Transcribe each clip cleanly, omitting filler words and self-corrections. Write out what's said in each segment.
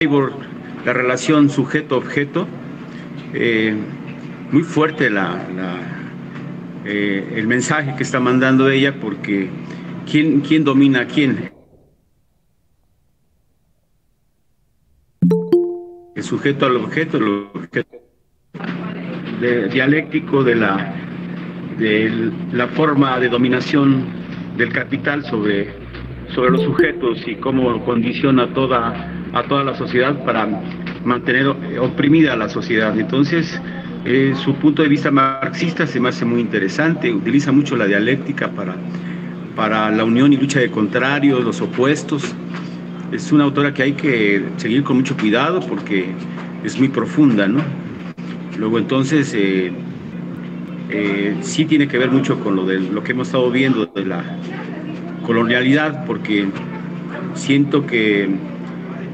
cyborg, la relación sujeto-objeto, muy fuerte el mensaje que está mandando ella, porque ¿quién domina a quién? El sujeto al objeto, el objeto dialéctico de la forma de dominación del capital sobre los sujetos y cómo condiciona a toda la sociedad para mantener oprimida a la sociedad. Entonces, su punto de vista marxista se me hace muy interesante, utiliza mucho la dialéctica para la unión y lucha de contrarios, los opuestos. Es una autora que hay que seguir con mucho cuidado porque es muy profunda, ¿no? Luego, entonces, sí tiene que ver mucho con lo que hemos estado viendo de la colonialidad, porque siento que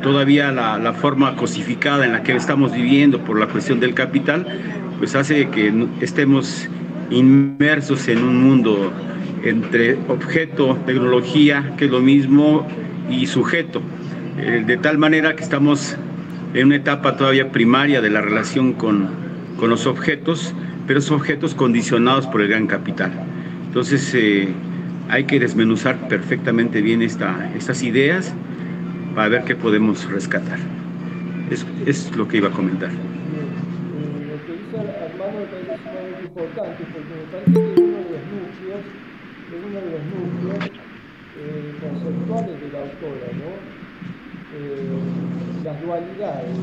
todavía la forma cosificada en la que estamos viviendo por la cuestión del capital, pues hace que estemos inmersos en un mundo entre objeto, tecnología, que es lo mismo, y sujeto, de tal manera que estamos en una etapa todavía primaria de la relación con los objetos, pero esos objetos condicionados por el gran capital. Entonces, hay que desmenuzar perfectamente bien estas ideas para ver qué podemos rescatar. Es lo que iba a comentar. Lo que dice Armando me parece sumamente importante, porque me parece que es uno de los núcleos conceptuales de la autora, ¿no? Las dualidades,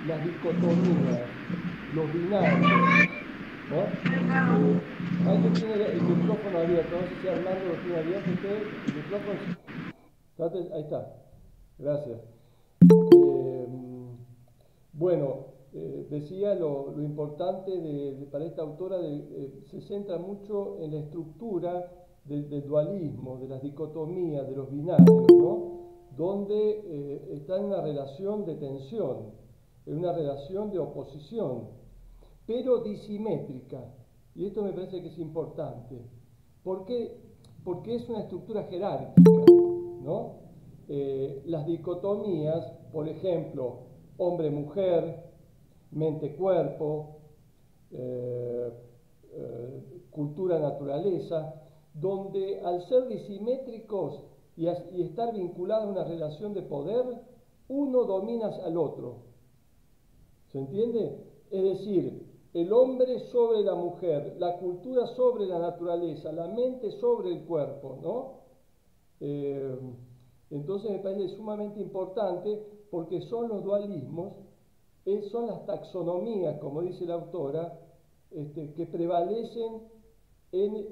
las dicotomías, los binarios, ¿no? Alguien tiene el micrófono abierto, no sé si Armando lo tiene abierto usted, el micrófono. Ahí está, gracias. Bueno, decía lo importante para esta autora, se centra mucho en la estructura del dualismo, de las dicotomías, de los binarios, ¿no? Donde está en una relación de tensión, en una relación de oposición, pero disimétrica. Y esto me parece que es importante. ¿Por qué? Porque es una estructura jerárquica, ¿no? Las dicotomías, por ejemplo, hombre-mujer, mente-cuerpo, cultura-naturaleza, donde al ser disimétricos y estar vinculados a una relación de poder, uno domina al otro. ¿Se entiende? Es decir, el hombre sobre la mujer, la cultura sobre la naturaleza, la mente sobre el cuerpo, ¿no? Entonces me parece sumamente importante porque son los dualismos, son las taxonomías, como dice la autora, que prevalecen en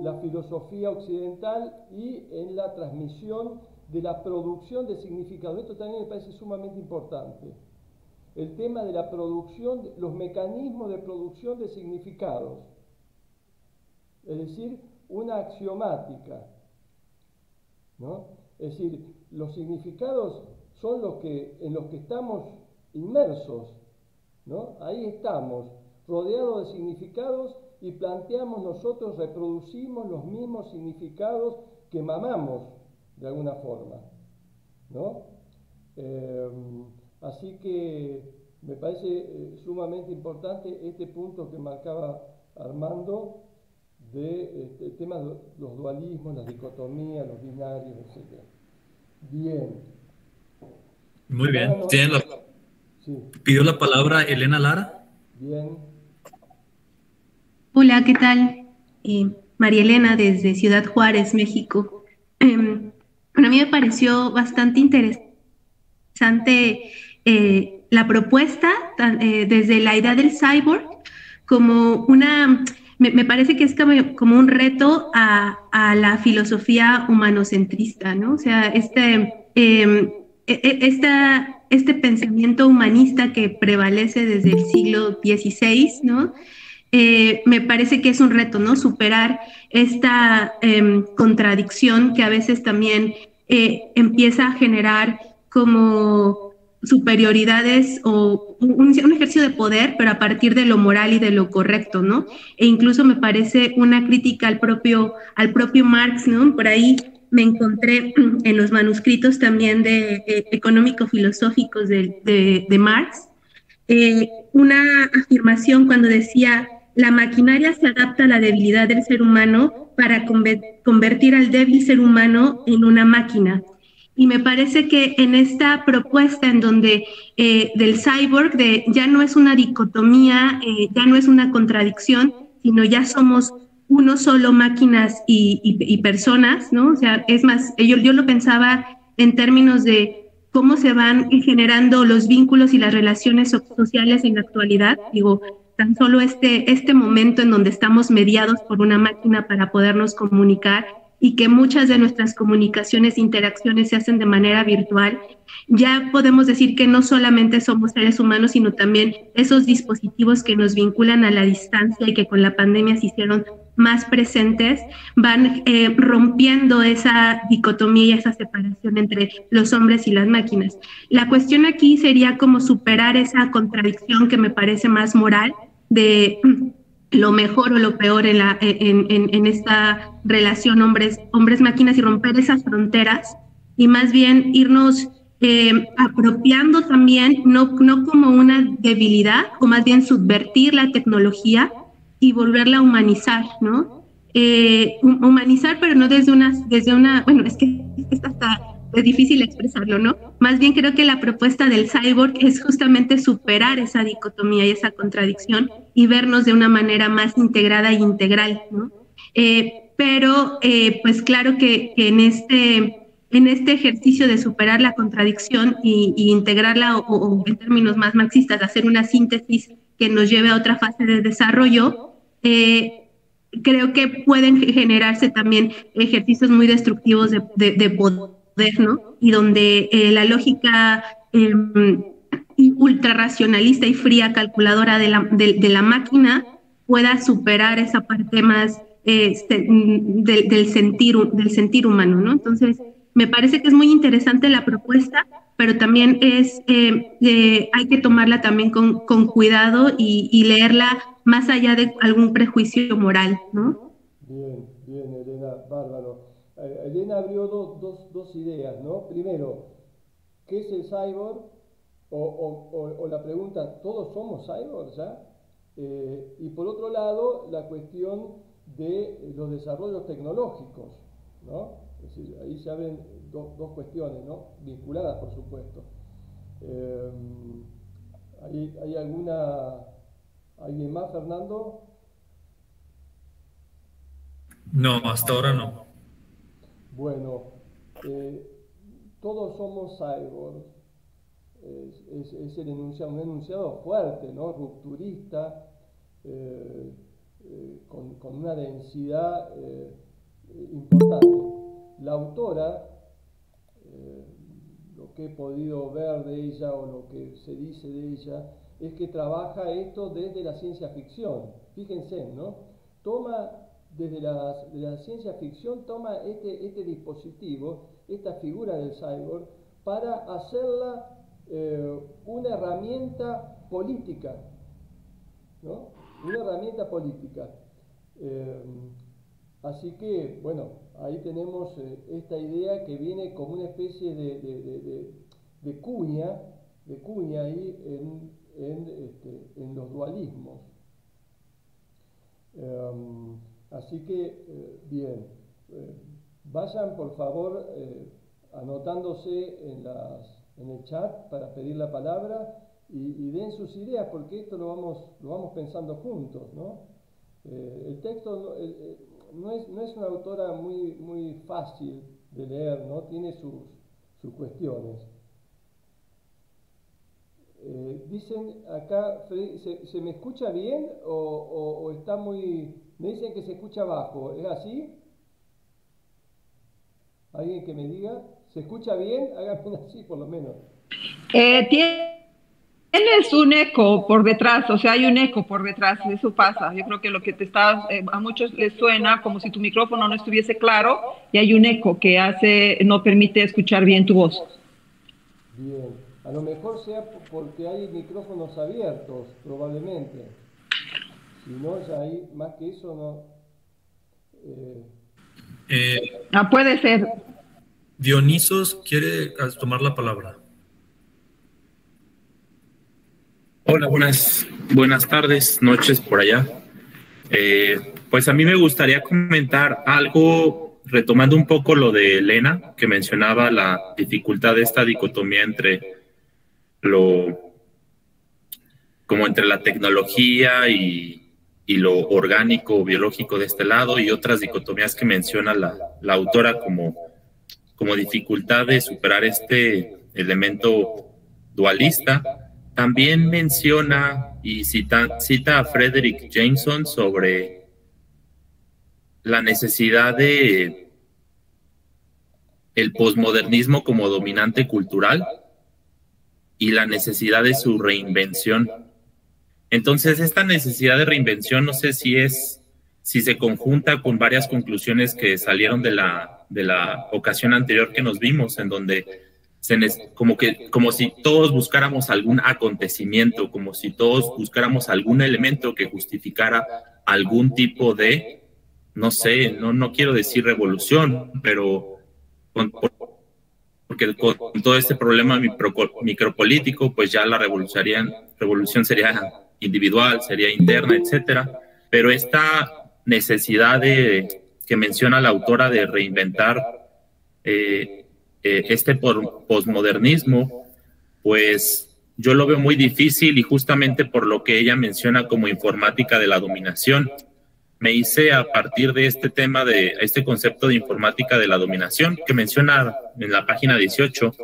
la filosofía occidental y en la transmisión de la producción de significado. Esto también me parece sumamente importante. El tema de la producción, los mecanismos de producción de significados, es decir, una axiomática, ¿no? Es decir, los significados son en los que estamos inmersos, ¿no? Ahí estamos, rodeados de significados y planteamos nosotros, reproducimos los mismos significados que mamamos de alguna forma, ¿no? Así que me parece sumamente importante este punto que marcaba Armando el tema de los dualismos, las dicotomías, los binarios, etc. Bien. Muy bien. Sí. Pidió la palabra Elena Lara. Bien. Hola, ¿qué tal? María Elena desde Ciudad Juárez, México. Bueno, a mí me pareció bastante interesante la propuesta desde la idea del cyborg como me parece que es como un reto a la filosofía humanocentrista, ¿no? O sea, este pensamiento humanista que prevalece desde el siglo XVI, ¿no? Me parece que es un reto, ¿no? Superar esta contradicción que a veces también empieza a generar como superioridades o un ejercicio de poder, pero a partir de lo moral y de lo correcto, ¿no? E incluso me parece una crítica al propio Marx, ¿no? Por ahí me encontré en los manuscritos también económico-filosóficos de Marx, una afirmación cuando decía: la maquinaria se adapta a la debilidad del ser humano para convertir al débil ser humano en una máquina. Y me parece que en esta propuesta en donde del cyborg, ya no es una dicotomía, ya no es una contradicción, sino ya somos uno solo, máquinas y personas, ¿no? O sea, es más, yo lo pensaba en términos de cómo se van generando los vínculos y las relaciones sociales en la actualidad. Digo, tan solo este momento en donde estamos mediados por una máquina para podernos comunicar, y que muchas de nuestras comunicaciones e interacciones se hacen de manera virtual, ya podemos decir que no solamente somos seres humanos, sino también esos dispositivos que nos vinculan a la distancia y que con la pandemia se hicieron más presentes, van rompiendo esa dicotomía y esa separación entre los hombres y las máquinas. La cuestión aquí sería cómo superar esa contradicción que me parece más moral de lo mejor o lo peor en esta relación hombres-máquinas, y romper esas fronteras, y más bien irnos apropiando también, no como una debilidad, o más bien subvertir la tecnología y volverla a humanizar, ¿no? Humanizar, pero no desde una, bueno, es que es difícil expresarlo, ¿no? Más bien creo que la propuesta del cyborg es justamente superar esa dicotomía y esa contradicción y vernos de una manera más integrada e integral, ¿no? Pero pues claro que en este ejercicio de superar la contradicción y integrarla, o en términos más marxistas, hacer una síntesis que nos lleve a otra fase de desarrollo, creo que pueden generarse también ejercicios muy destructivos de poder, ¿no? Y donde la lógica ultra racionalista y fría, calculadora de la máquina, pueda superar esa parte más del sentir humano, ¿no? Entonces, me parece que es muy interesante la propuesta, pero también hay que tomarla también con cuidado y leerla más allá de algún prejuicio moral, ¿no? Bien, bien, Elena, bárbaro. Elena abrió dos ideas, ¿no? Primero, ¿qué es el cyborg? O la pregunta, ¿todos somos cyborgs ya? Y por otro lado, la cuestión de los desarrollos tecnológicos, ¿no? Es decir, ahí se abren dos cuestiones, ¿no? Vinculadas, por supuesto. ¿Hay alguien más, Fernando? No, hasta ahora no. Bueno, todos somos cyborgs. Es un enunciado fuerte, ¿no? Rupturista, con una densidad importante. La autora, lo que he podido ver de ella o lo que se dice de ella, es que trabaja esto desde la ciencia ficción. Fíjense, ¿no? Toma desde la ciencia ficción, toma este dispositivo, esta figura del cyborg, para hacerla una herramienta política, ¿no? Una herramienta política. Así que, bueno, ahí tenemos esta idea que viene como una especie de cuña ahí en los dualismos. Así que, bien, vayan por favor anotándose en el chat para pedir la palabra y den sus ideas, porque esto lo vamos pensando juntos, ¿no? El texto no es una autora muy fácil de leer, ¿no? Tiene sus cuestiones. Dicen acá, ¿se me escucha bien o está muy...? Me dicen que se escucha bajo, ¿es así? ¿Alguien que me diga? ¿Se escucha bien? Háganme así por lo menos. Tienes un eco por detrás, o sea, hay un eco por detrás, eso pasa. Yo creo que lo que a muchos les suena como si tu micrófono no estuviese claro y hay un eco que no permite escuchar bien tu voz. Bien, a lo mejor sea porque hay micrófonos abiertos, probablemente. Si no, ya hay más que eso, no. Puede ser. Dionisos quiere tomar la palabra. Hola, buenas tardes, noches por allá. Pues a mí me gustaría comentar algo, retomando un poco lo de Elena, que mencionaba la dificultad de esta dicotomía entre entre la tecnología y lo orgánico o biológico de este lado, y otras dicotomías que menciona la autora como dificultad de superar este elemento dualista. También menciona y cita a Frederick Jameson sobre la necesidad de el posmodernismo como dominante cultural y la necesidad de su reinvención. Entonces, esta necesidad de reinvención, no sé si se conjunta con varias conclusiones que salieron de la ocasión anterior que nos vimos, en donde como si todos buscáramos algún acontecimiento, como si todos buscáramos algún elemento que justificara algún tipo de, no sé, no quiero decir revolución, pero porque con todo este problema micropolítico, pues ya la revolución sería individual, sería interna, etcétera. Pero esta necesidad que menciona la autora de reinventar este posmodernismo, pues yo lo veo muy difícil, y justamente por lo que ella menciona como informática de la dominación. Me hice a partir de este tema, de este concepto de informática de la dominación que menciona en la página 18,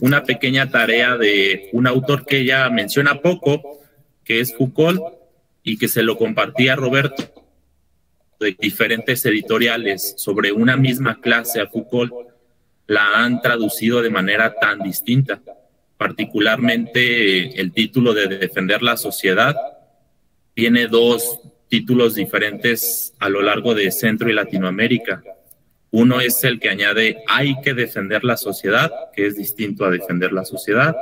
una pequeña tarea de un autor que ella menciona poco, que es Foucault, y que se lo compartía a Roberto, de diferentes editoriales sobre una misma clase a Foucault la han traducido de manera tan distinta. Particularmente el título de Defender la sociedad tiene dos títulos diferentes a lo largo de Centro y Latinoamérica. Uno es el que añade hay que defender la sociedad, que es distinto a defender la sociedad.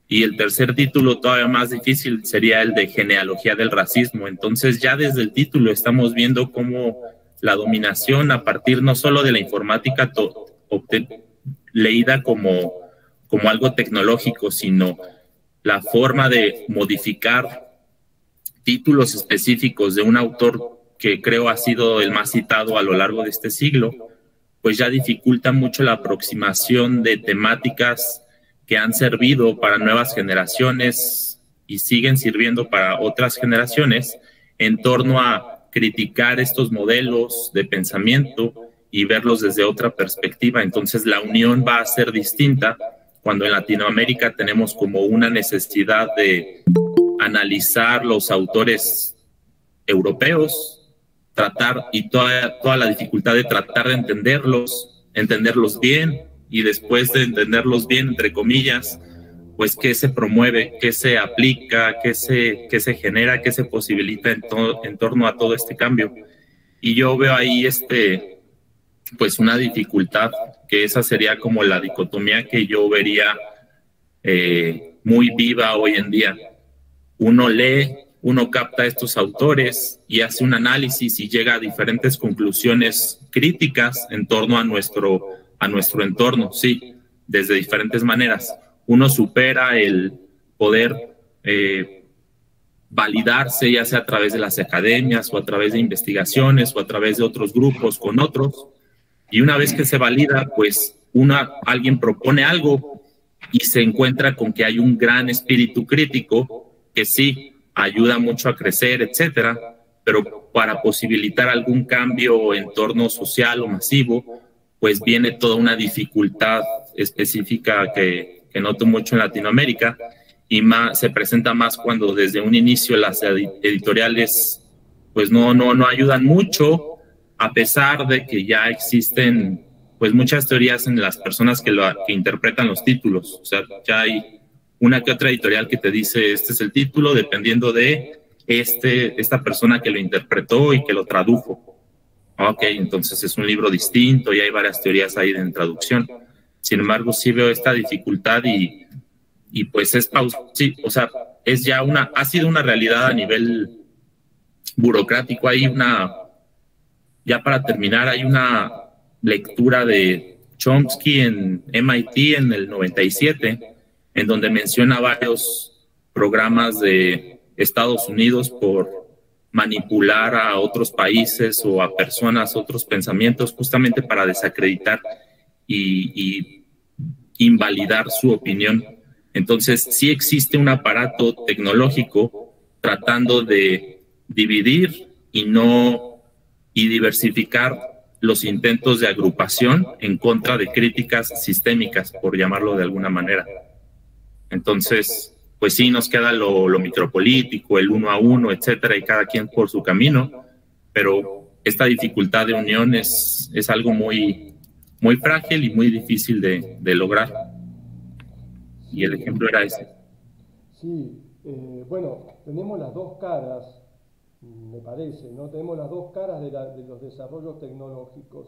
Y el tercer título, todavía más difícil, sería el de genealogía del racismo. Entonces ya desde el título estamos viendo cómo la dominación, a partir no solo de la informática leída como algo tecnológico, sino la forma de modificar títulos específicos de un autor que creo ha sido el más citado a lo largo de este siglo, pues ya dificulta mucho la aproximación de temáticas que han servido para nuevas generaciones y siguen sirviendo para otras generaciones, en torno a criticar estos modelos de pensamiento y verlos desde otra perspectiva. Entonces la unión va a ser distinta cuando en Latinoamérica tenemos como una necesidad de analizar los autores europeos, tratar, y toda la dificultad de tratar de entenderlos bien, y después de entenderlos bien, entre comillas, pues qué se promueve, qué se aplica, qué se genera, qué se posibilita en torno a todo este cambio. Y yo veo ahí pues una dificultad, que esa sería como la dicotomía que yo vería muy viva hoy en día. Uno lee, uno capta a estos autores y hace un análisis y llega a diferentes conclusiones críticas en torno a nuestro entorno, sí, desde diferentes maneras. Uno supera el poder validarse, ya sea a través de las academias o a través de investigaciones o a través de otros grupos con otros, y una vez que se valida, pues alguien propone algo y se encuentra con que hay un gran espíritu crítico que sí ayuda mucho a crecer, etcétera, pero para posibilitar algún cambio o entorno social o masivo, pues viene toda una dificultad específica que noto mucho en Latinoamérica, y se presenta más cuando desde un inicio las editoriales pues no ayudan mucho, a pesar de que ya existen pues muchas teorías en las personas que interpretan los títulos. O sea, ya hay una que otra editorial que te dice este es el título dependiendo de esta persona que lo interpretó y que lo tradujo. Ok, entonces es un libro distinto y hay varias teorías ahí en traducción. Sin embargo, sí veo esta dificultad y pues sí, o sea, ha sido una realidad a nivel burocrático. Ya para terminar, hay una lectura de Chomsky en MIT en el 97, en donde menciona varios programas de Estados Unidos por manipular a otros países o a personas, otros pensamientos, justamente para desacreditar y invalidar su opinión. Entonces, sí existe un aparato tecnológico tratando de dividir y diversificar los intentos de agrupación en contra de críticas sistémicas, por llamarlo de alguna manera. Entonces, pues sí, nos queda lo micropolítico, el uno a uno, etcétera, y cada quien por su camino, pero esta dificultad de unión es algo muy, muy frágil y muy difícil de lograr. Y el ejemplo era ese. Sí, bueno, tenemos las dos caras, me parece, ¿no? Tenemos las dos caras de los desarrollos tecnológicos.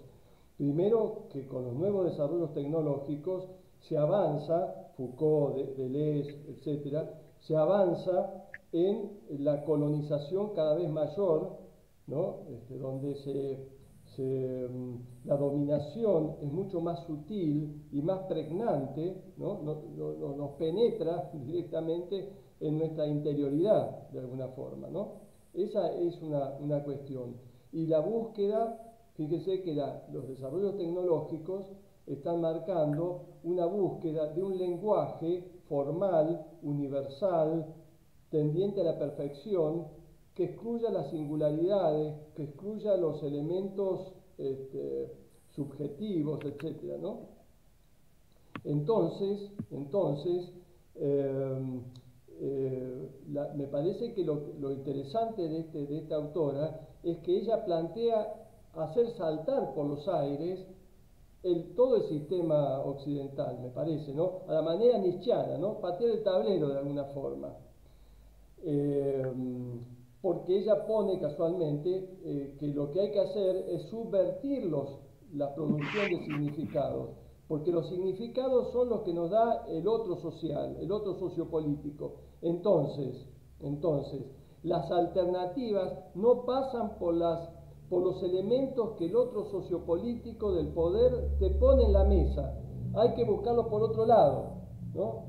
Primero, que con los nuevos desarrollos tecnológicos se avanza, Foucault, Deleuze, etcétera, se avanza en la colonización cada vez mayor, ¿no? Donde la dominación es mucho más sutil y más pregnante, ¿no? Nos penetra directamente en nuestra interioridad, de alguna forma, ¿no? Esa es una cuestión. Y la búsqueda, fíjese que los desarrollos tecnológicos están marcando una búsqueda de un lenguaje formal, universal, tendiente a la perfección, que excluya las singularidades, que excluya los elementos subjetivos, etcétera, ¿no? Entonces me parece que lo interesante de esta autora es que ella plantea hacer saltar por los aires todo el sistema occidental, me parece, ¿no? A la manera nietzscheana, ¿no? Patear el tablero de alguna forma. Porque ella pone casualmente que lo que hay que hacer es subvertir la producción de significados, porque los significados son los que nos da el otro social, el otro sociopolítico. Entonces, las alternativas no pasan por los elementos que el otro sociopolítico del poder te pone en la mesa. Hay que buscarlo por otro lado, ¿no?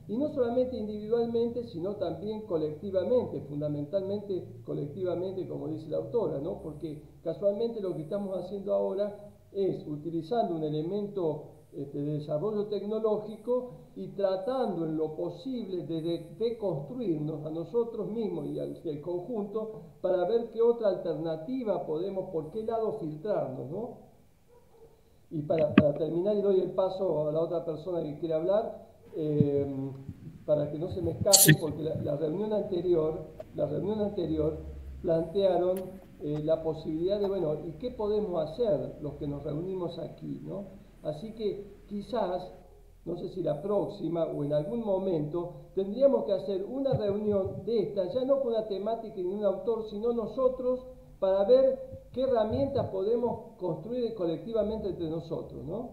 Y no solamente individualmente, sino también colectivamente, fundamentalmente colectivamente, como dice la autora, ¿no? Porque casualmente lo que estamos haciendo ahora es utilizando un elemento de desarrollo tecnológico y tratando en lo posible de deconstruirnos a nosotros mismos y al conjunto para ver qué otra alternativa podemos, por qué lado filtrarnos, ¿no? Y para terminar, y doy el paso a la otra persona que quiere hablar, para que no se me escape, sí. Porque la reunión anterior plantearon la posibilidad de, bueno, ¿y qué podemos hacer los que nos reunimos aquí, ¿no? Así que quizás, no sé si la próxima o en algún momento, tendríamos que hacer una reunión de esta, ya no con una temática ni un autor, sino nosotros, para ver qué herramientas podemos construir colectivamente entre nosotros, ¿no?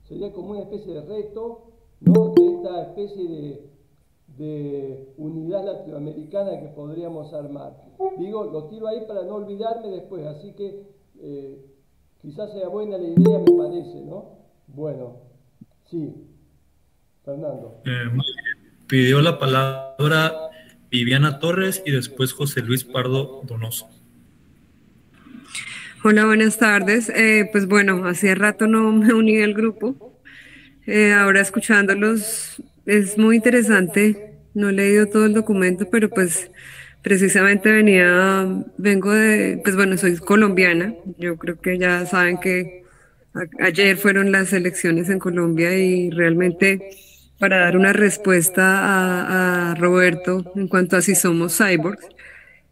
Sería como una especie de reto, ¿no? De esta especie de unidad latinoamericana que podríamos armar. Digo, lo tiro ahí para no olvidarme después, así que quizás sea buena la idea, me parece, ¿no? Bueno, sí, Fernando. Pidió la palabra Viviana Torres y después José Luis Pardo Donoso. Hola, buenas tardes. Pues bueno, hacía rato no me uní al grupo. Ahora escuchándolos es muy interesante. No he leído todo el documento, pero pues precisamente vengo de, pues bueno, soy colombiana. Yo creo que ya saben que ayer fueron las elecciones en Colombia y realmente para dar una respuesta a Roberto en cuanto a si somos cyborgs,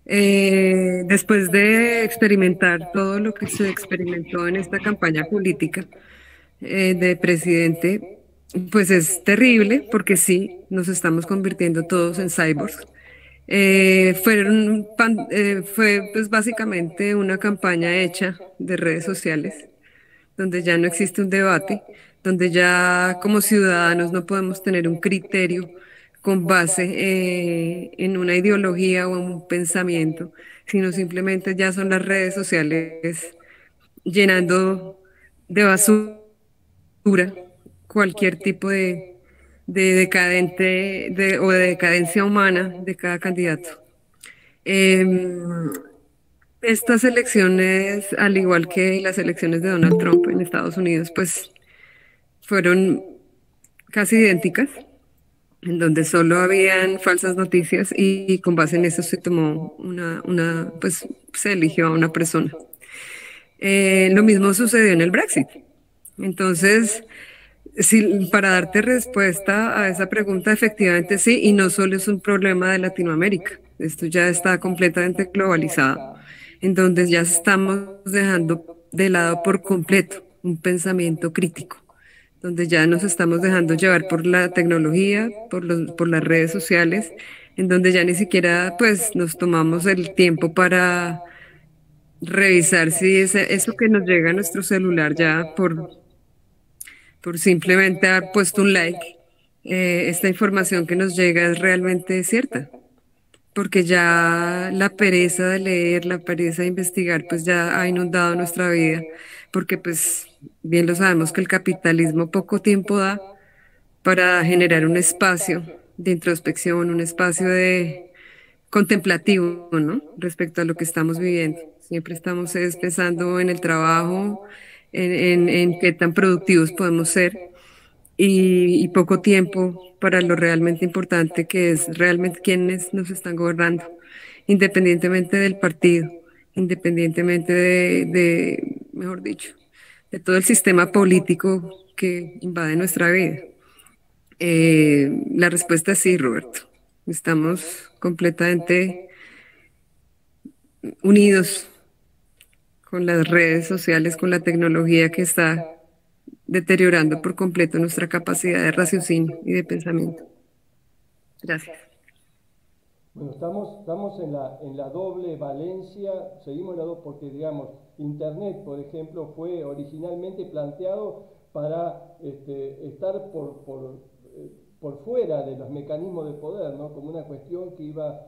después de experimentar todo lo que se experimentó en esta campaña política de presidente, pues es terrible porque sí, nos estamos convirtiendo todos en cyborgs. Fue pues básicamente una campaña hecha de redes sociales, donde ya no existe un debate, donde ya como ciudadanos no podemos tener un criterio con base en una ideología o en un pensamiento, sino simplemente ya son las redes sociales llenando de basura cualquier tipo de decadente o de decadencia humana de cada candidato. Estas elecciones, al igual que las elecciones de Donald Trump en Estados Unidos, pues fueron casi idénticas, en donde solo habían falsas noticias y con base en eso se tomó pues se eligió a una persona. Lo mismo sucedió en el Brexit. Entonces, para darte respuesta a esa pregunta, efectivamente sí, y no solo es un problema de Latinoamérica, esto ya está completamente globalizado, en donde ya estamos dejando de lado por completo un pensamiento crítico, donde ya nos estamos dejando llevar por la tecnología, por las redes sociales, en donde ya ni siquiera pues nos tomamos el tiempo para revisar si eso que nos llega a nuestro celular ya por simplemente haber puesto un like, esta información que nos llega es realmente cierta, porque ya la pereza de leer, la pereza de investigar, pues ya ha inundado nuestra vida, porque pues bien lo sabemos que el capitalismo poco tiempo da para generar un espacio de introspección, un espacio de contemplativo, ¿no? Respecto a lo que estamos viviendo. Siempre estamos pensando en el trabajo, en qué tan productivos podemos ser y poco tiempo para lo realmente importante que es realmente quiénes nos están gobernando, independientemente del partido, independientemente mejor dicho, de todo el sistema político que invade nuestra vida. La respuesta es sí, Roberto. Estamos completamente unidos con las redes sociales, con la tecnología que está deteriorando por completo nuestra capacidad de raciocinio y de pensamiento. Gracias. Bueno, estamos en la doble valencia, seguimos en la doble, porque digamos, Internet, por ejemplo, fue originalmente planteado para estar por fuera de los mecanismos de poder, ¿no? Como una cuestión que iba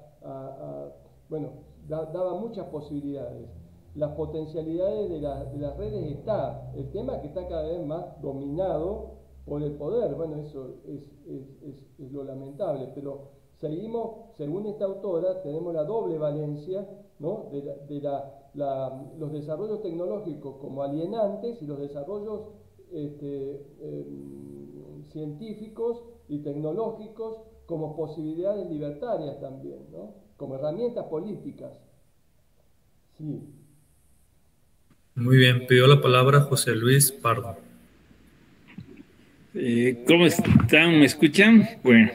bueno, daba muchas posibilidades. Las potencialidades de las redes está, el tema es que está cada vez más dominado por el poder, bueno, eso es lo lamentable, pero seguimos, según esta autora, tenemos la doble valencia, ¿no? de los desarrollos tecnológicos como alienantes y los desarrollos científicos y tecnológicos como posibilidades libertarias también, ¿no? Como herramientas políticas. Sí. Muy bien, pidió la palabra José Luis Pardo. ¿Cómo están? ¿Me escuchan? Bueno,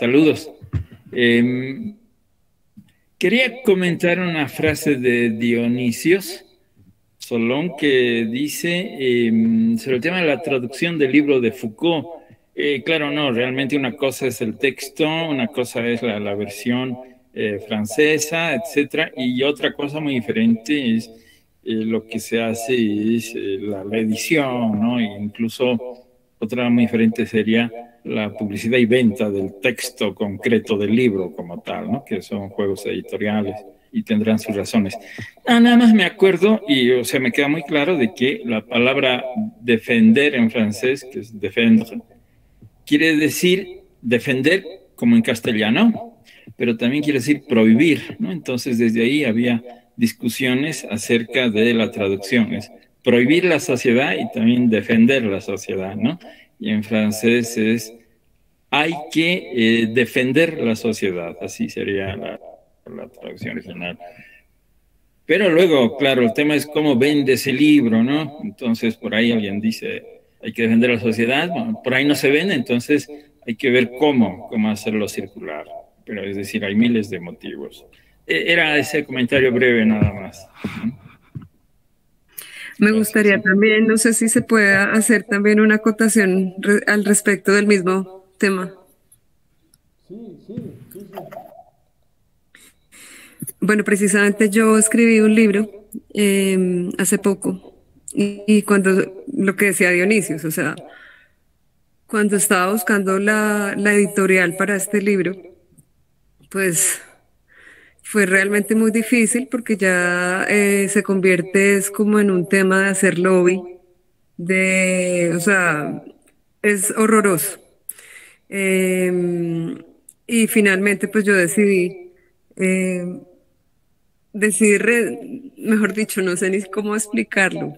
saludos. Quería comentar una frase de Dionisios Solón que dice sobre el tema de la traducción del libro de Foucault. Claro, no, realmente una cosa es el texto, una cosa es la versión francesa, etcétera, y otra cosa muy diferente es lo que se hace es la reedición, ¿no? E incluso otra muy diferente sería la publicidad y venta del texto concreto del libro como tal, ¿no? Que son juegos editoriales y tendrán sus razones. Nada más me acuerdo y o sea, me queda muy claro de que la palabra defender en francés, que es défendre, quiere decir defender como en castellano, pero también quiere decir prohibir, ¿no? Entonces desde ahí había discusiones acerca de la traducción, es prohibir la sociedad y también defender la sociedad, ¿no? Y en francés es hay que defender la sociedad, así sería la traducción original. Pero luego, claro, el tema es cómo vende ese libro, ¿no? Entonces por ahí alguien dice hay que defender la sociedad, bueno, por ahí no se vende, entonces hay que ver cómo hacerlo circular. Pero es decir, hay miles de motivos. Era ese comentario breve nada más. Me gustaría también, no sé si se puede hacer también una acotación al respecto del mismo tema. Sí. Bueno, precisamente yo escribí un libro hace poco y cuando, lo que decía Dionisios, o sea, cuando estaba buscando la editorial para este libro, pues fue realmente muy difícil porque ya se convierte es como en un tema de hacer lobby, o sea, es horroroso. Em, y finalmente pues yo eh, mejor dicho, no sé ni cómo explicarlo,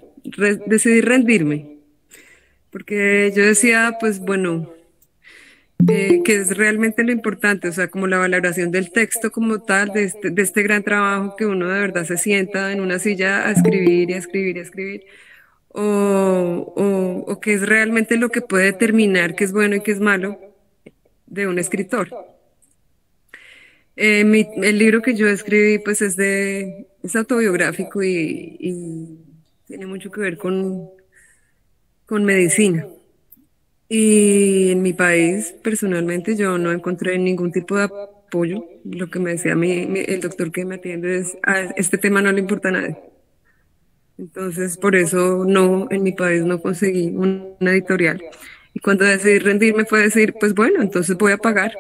decidí rendirme, porque yo decía, pues bueno, que es realmente lo importante, o sea, como la valoración del texto como tal, de este gran trabajo que uno de verdad se sienta en una silla a escribir y a escribir y a escribir, o que es realmente lo que puede determinar qué es bueno y qué es malo de un escritor. El libro que yo escribí pues es autobiográfico y tiene mucho que ver con medicina. Y en mi país, personalmente, yo no encontré ningún tipo de apoyo. Lo que me decía el doctor que me atiende es, este tema no le importa a nadie. Entonces, por eso no, en mi país no conseguí una editorial. Y cuando decidí rendirme fue decir, pues bueno, entonces voy a pagar.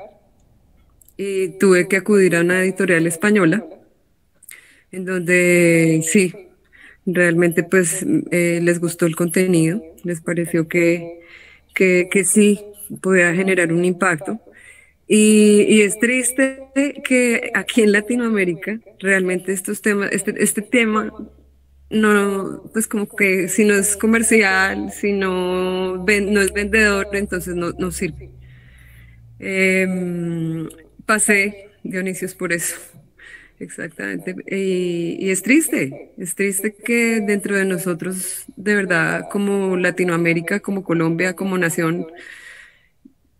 Y tuve que acudir a una editorial española, en donde sí, realmente pues les gustó el contenido, les pareció que sí podía generar un impacto. Y es triste que aquí en Latinoamérica realmente estos temas, este tema, no, pues como que si no es comercial, si no es vendedor, entonces no sirve. Em, Pasé, Dionisios, por eso. Exactamente. Y es triste que dentro de nosotros, de verdad, como Latinoamérica, como Colombia, como nación,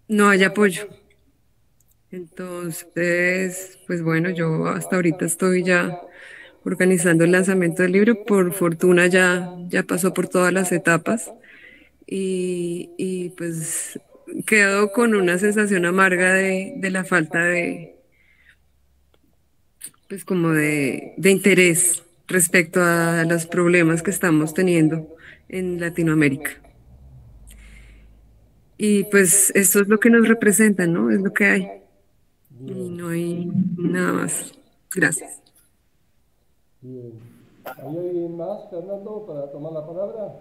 no haya apoyo. Entonces, pues bueno, yo hasta ahorita estoy ya organizando el lanzamiento del libro. Por fortuna ya pasó por todas las etapas y pues quedo con una sensación amarga de la falta pues como de interés respecto a los problemas que estamos teniendo en Latinoamérica. Y pues esto es lo que nos representa, ¿no? Es lo que hay. Y no hay nada más. Gracias. Bien. ¿Hay alguien más, Fernando, para tomar la palabra?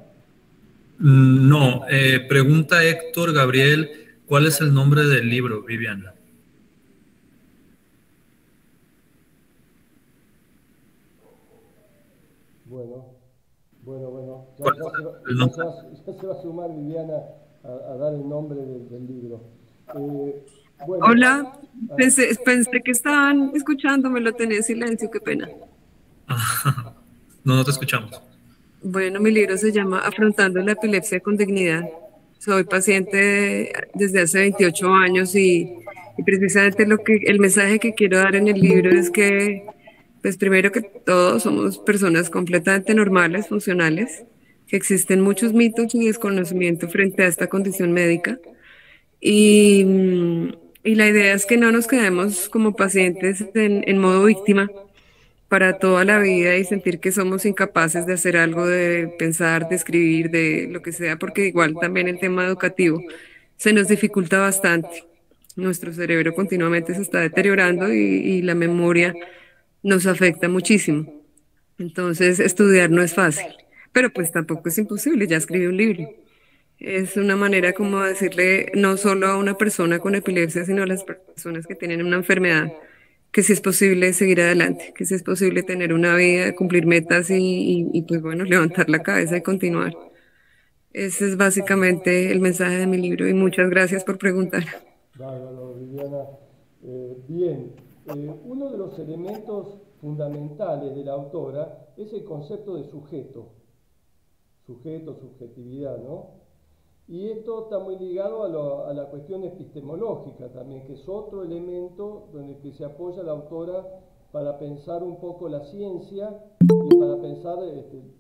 No, pregunta Héctor Gabriel, ¿cuál es el nombre del libro, Viviana? Bueno. No. Ya se va a sumar Viviana a dar el nombre del libro. Hola, pensé que estaban escuchándome, lo tenía en silencio, qué pena. No te escuchamos. Bueno, mi libro se llama Afrontando la epilepsia con dignidad. Soy paciente desde hace 28 años y precisamente el mensaje que quiero dar en el libro es que, pues primero que todo, somos personas completamente normales, funcionales, que existen muchos mitos y desconocimiento frente a esta condición médica. Y, y la idea es que no nos quedemos como pacientes en modo víctima para toda la vida y sentir que somos incapaces de hacer algo, de pensar, de escribir, de lo que sea, porque igual también el tema educativo se nos dificulta bastante. Nuestro cerebro continuamente se está deteriorando y la memoria nos afecta muchísimo. Entonces, estudiar no es fácil, pero pues tampoco es imposible, ya escribí un libro. Es una manera como decirle no solo a una persona con epilepsia, sino a las personas que tienen una enfermedad, que sí es posible seguir adelante, que sí es posible tener una vida, cumplir metas y pues bueno, levantar la cabeza y continuar. Ese es básicamente el mensaje de mi libro y muchas gracias por preguntar. Bárbaro, Viviana. Bien, uno de los elementos fundamentales de la autora es el concepto de sujeto, subjetividad, ¿no? Y esto está muy ligado a la cuestión epistemológica también, que es otro elemento donde que se apoya la autora para pensar un poco la ciencia y para pensar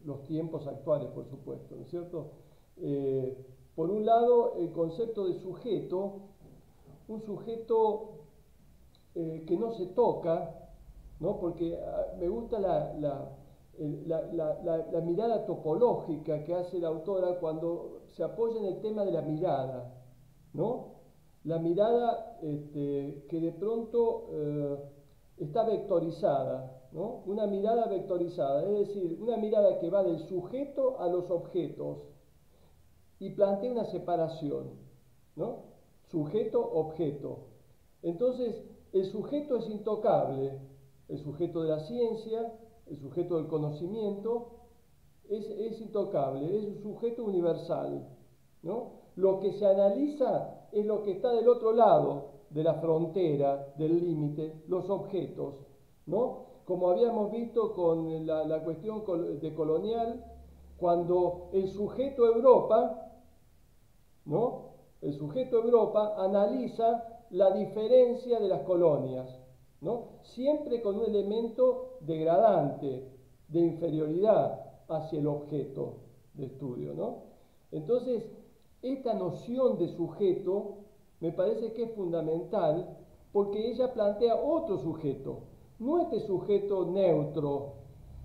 los tiempos actuales, por supuesto, ¿no es cierto? Por un lado, el concepto de sujeto, un sujeto que no se toca, ¿no? Porque me gusta la mirada topológica que hace la autora cuando se apoya en el tema de la mirada, ¿no? La mirada que de pronto está vectorizada, ¿no? Una mirada vectorizada, es decir, una mirada que va del sujeto a los objetos y plantea una separación, ¿no? Sujeto-objeto. Entonces, el sujeto es intocable, el sujeto de la ciencia, el sujeto del conocimiento, es intocable, es un sujeto universal, ¿no? Lo que se analiza es lo que está del otro lado de la frontera, del límite, los objetos, ¿no? Como habíamos visto con la cuestión de colonial, cuando el sujeto Europa, ¿no? El sujeto Europa analiza la diferencia de las colonias, ¿no? Siempre con un elemento degradante, de inferioridad hacia el objeto de estudio, ¿no? Entonces, esta noción de sujeto me parece que es fundamental porque ella plantea otro sujeto, no este sujeto neutro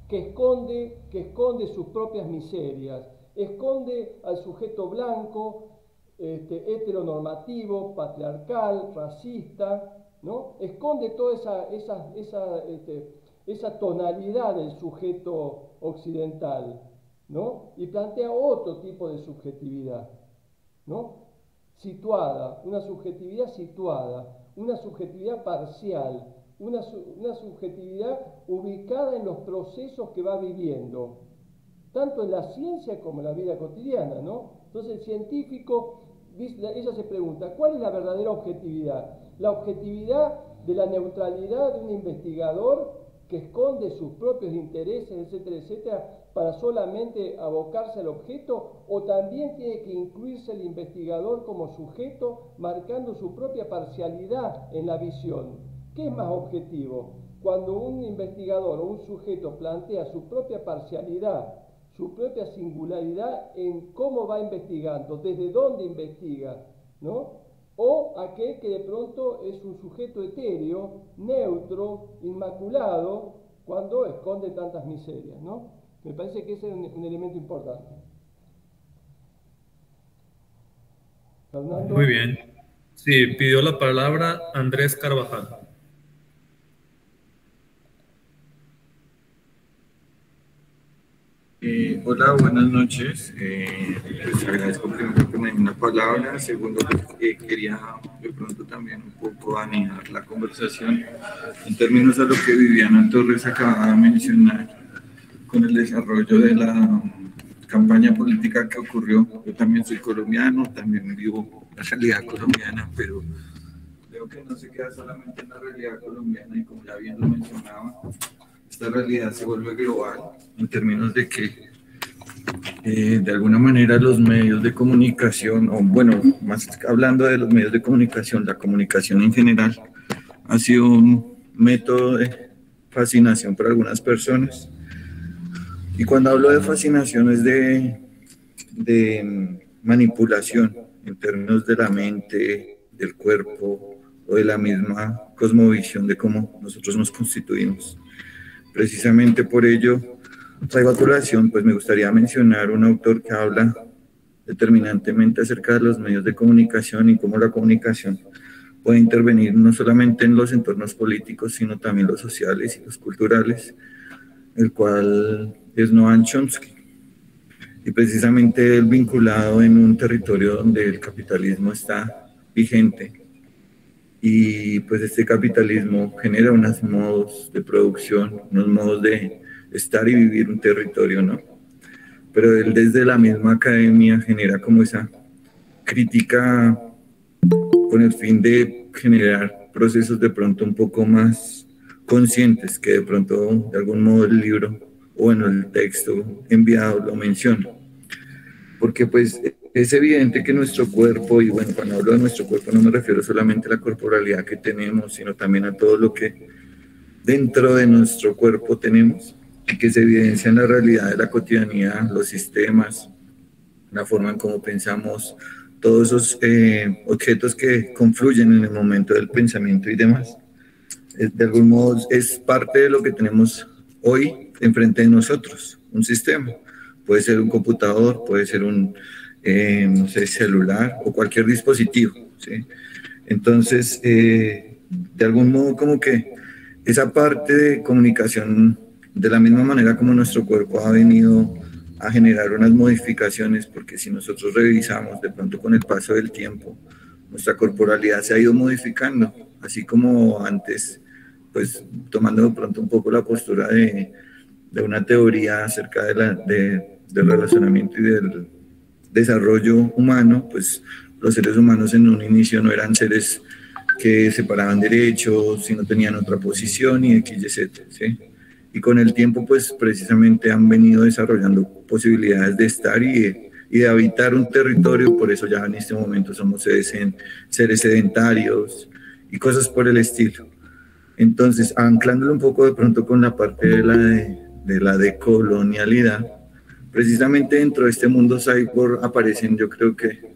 que esconde sus propias miserias, esconde al sujeto blanco, heteronormativo, patriarcal, racista, ¿no? Esconde toda esa tonalidad del sujeto occidental, ¿no? Y plantea otro tipo de subjetividad, ¿no? Situada, una subjetividad situada, una subjetividad parcial, una subjetividad ubicada en los procesos que va viviendo, tanto en la ciencia como en la vida cotidiana, ¿no? Entonces el científico, ella se pregunta, ¿cuál es la verdadera objetividad? La objetividad de la neutralidad de un investigador que esconde sus propios intereses, etcétera, etcétera, para solamente abocarse al objeto, o también tiene que incluirse el investigador como sujeto, marcando su propia parcialidad en la visión. ¿Qué es más objetivo? Cuando un investigador o un sujeto plantea su propia parcialidad, su propia singularidad en cómo va investigando, desde dónde investiga, ¿no? O aquel que de pronto es un sujeto etéreo, neutro, inmaculado, cuando esconde tantas miserias, ¿no? Me parece que ese es un elemento importante. Fernando. Muy bien. Sí, pidió la palabra Andrés Carvajal. Hola, buenas noches. Les agradezco primero que me den la palabra. Segundo, quería de pronto también un poco animar la conversación en términos a lo que Viviana Torres acaba de mencionar con el desarrollo de la campaña política que ocurrió. Yo también soy colombiano, también vivo la realidad colombiana, pero creo que no se queda solamente en la realidad colombiana y como ya bien lo mencionaba, esta realidad se vuelve global en términos de que de alguna manera los medios de comunicación, o bueno, más hablando de los medios de comunicación, la comunicación en general ha sido un método de fascinación para algunas personas. Y cuando hablo de fascinación es de manipulación en términos de la mente, del cuerpo o de la misma cosmovisión de cómo nosotros nos constituimos. Precisamente por ello traigo a colación, pues me gustaría mencionar un autor que habla determinantemente acerca de los medios de comunicación y cómo la comunicación puede intervenir no solamente en los entornos políticos, sino también los sociales y los culturales, el cual es Noam Chomsky. Y precisamente él vinculado en un territorio donde el capitalismo está vigente. Y pues este capitalismo genera unos modos de producción, unos modos de estar y vivir un territorio, ¿no? Pero él desde la misma academia genera como esa crítica con el fin de generar procesos de pronto un poco más conscientes, que de pronto de algún modo el libro o bueno, el texto enviado lo menciona. Porque pues es evidente que nuestro cuerpo, y bueno, cuando hablo de nuestro cuerpo no me refiero solamente a la corporalidad que tenemos, sino también a todo lo que dentro de nuestro cuerpo tenemos y que se evidencia en la realidad de la cotidianidad, los sistemas, la forma en cómo pensamos, todos esos objetos que confluyen en el momento del pensamiento y demás. De algún modo es parte de lo que tenemos hoy enfrente de nosotros, un sistema. Puede ser un computador, puede ser un no sé, celular o cualquier dispositivo, ¿sí? Entonces, de algún modo como que esa parte de comunicación, de la misma manera como nuestro cuerpo ha venido a generar unas modificaciones, porque si nosotros revisamos de pronto con el paso del tiempo, nuestra corporalidad se ha ido modificando, así como antes, pues tomando de pronto un poco la postura de una teoría acerca del relacionamiento y del desarrollo humano, pues los seres humanos en un inicio no eran seres que separaban derechos, si no tenían otra posición y X, Y, Z, ¿sí? Y con el tiempo, pues precisamente han venido desarrollando posibilidades de estar y de habitar un territorio, por eso ya en este momento somos seres sedentarios y cosas por el estilo. Entonces, anclándolo un poco de pronto con la parte de la decolonialidad, precisamente dentro de este mundo cyborg aparecen, yo creo que,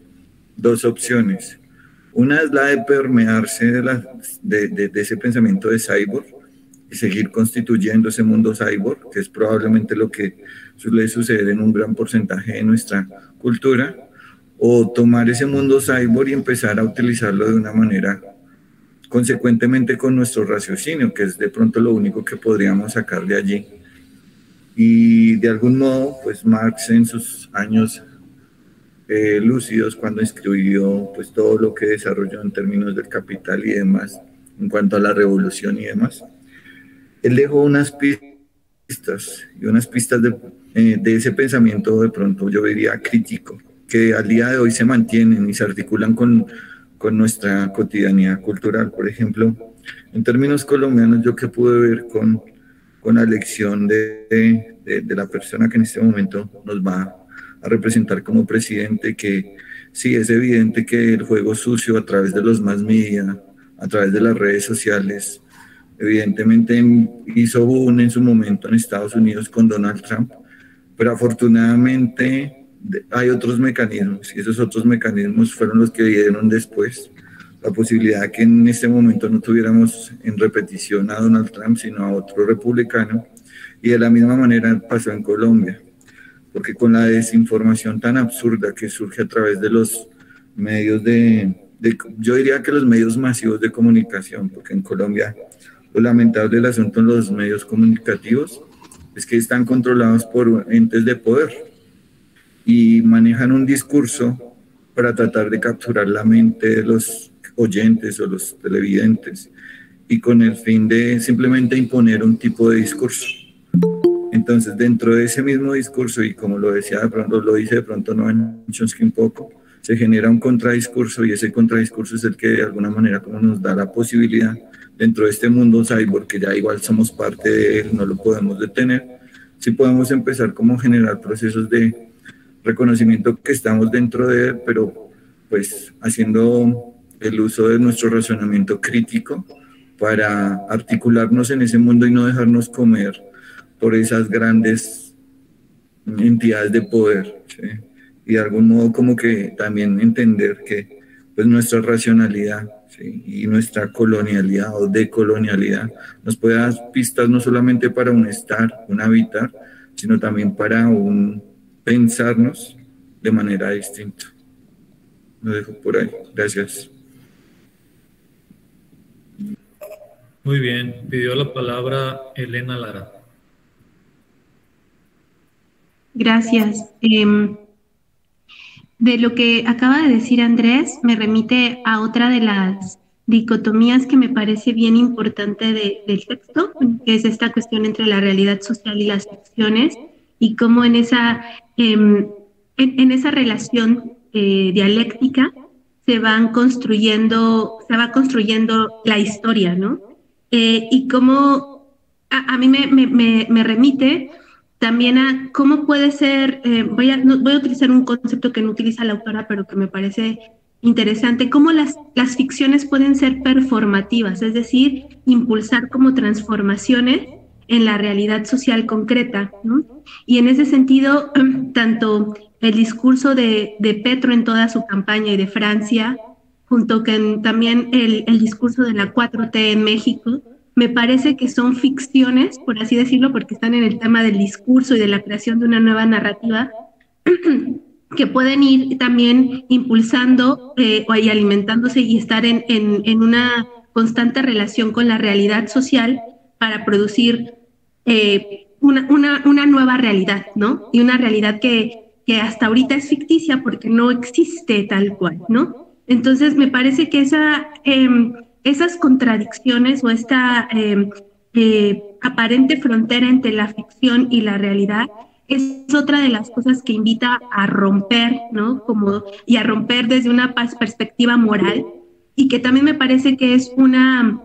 dos opciones. Una es la de permearse de ese pensamiento de cyborg y seguir constituyendo ese mundo cyborg, que es probablemente lo que suele suceder en un gran porcentaje de nuestra cultura, o tomar ese mundo cyborg y empezar a utilizarlo de una manera consecuentemente con nuestro raciocinio, que es de pronto lo único que podríamos sacar de allí. Y de algún modo, pues Marx en sus años lúcidos, cuando escribió pues todo lo que desarrolló en términos del capital y demás, en cuanto a la revolución y demás, él dejó unas pistas de ese pensamiento de pronto yo diría crítico, que al día de hoy se mantienen y se articulan con nuestra cotidianidad cultural. Por ejemplo, en términos colombianos, yo que pude ver con la elección de la persona que en este momento nos va a representar como presidente, que sí, es evidente que el juego sucio a través de los mass media, a través de las redes sociales, evidentemente hizo boom en su momento en Estados Unidos con Donald Trump, pero afortunadamente hay otros mecanismos, y esos otros mecanismos fueron los que dieron después la posibilidad de que en este momento no tuviéramos en repetición a Donald Trump, sino a otro republicano, y de la misma manera pasó en Colombia, porque con la desinformación tan absurda que surge a través de los medios yo diría que los medios masivos de comunicación, porque en Colombia lo lamentable del asunto en los medios comunicativos es que están controlados por entes de poder y manejan un discurso para tratar de capturar la mente de los oyentes o los televidentes y con el fin de simplemente imponer un tipo de discurso. Entonces, dentro de ese mismo discurso, y como lo decía de pronto, lo dice de pronto Noam Chomsky un poco, se genera un contradiscurso y ese contradiscurso es el que de alguna manera como nos da la posibilidad dentro de este mundo cyborg, que ya igual somos parte de él, no lo podemos detener, sí podemos empezar como a generar procesos de reconocimiento que estamos dentro de él, pero pues haciendo el uso de nuestro razonamiento crítico para articularnos en ese mundo y no dejarnos comer por esas grandes entidades de poder, ¿sí? Y de algún modo como que también entender que pues nuestra racionalidad, ¿sí?, y nuestra colonialidad o decolonialidad nos puede dar pistas no solamente para un estar, un habitar, sino también para un pensarnos de manera distinta. Lo dejo por ahí. Gracias. Muy bien. Pidió la palabra Elena Lara. Gracias. De lo que acaba de decir Andrés, me remite a otra de las dicotomías que me parece bien importante del texto, que es esta cuestión entre la realidad social y las ficciones, y cómo en esa relación dialéctica se va construyendo la historia, ¿no? Y cómo a mí me remite también a cómo puede ser, voy a utilizar un concepto que no utiliza la autora, pero que me parece interesante, cómo las ficciones pueden ser performativas, es decir, impulsar como transformaciones en la realidad social concreta, ¿no? Y en ese sentido, tanto el discurso de Petro en toda su campaña y de Francia, junto con también el discurso de la 4T en México, me parece que son ficciones, por así decirlo, porque están en el tema del discurso y de la creación de una nueva narrativa, que pueden ir también impulsando y alimentándose y estar en una constante relación con la realidad social, para producir una nueva realidad, ¿no? Y una realidad que hasta ahorita es ficticia porque no existe tal cual, ¿no? Entonces, me parece que esas contradicciones o esta aparente frontera entre la ficción y la realidad es otra de las cosas que invita a romper, ¿no? Y a romper desde una perspectiva moral, y que también me parece que es una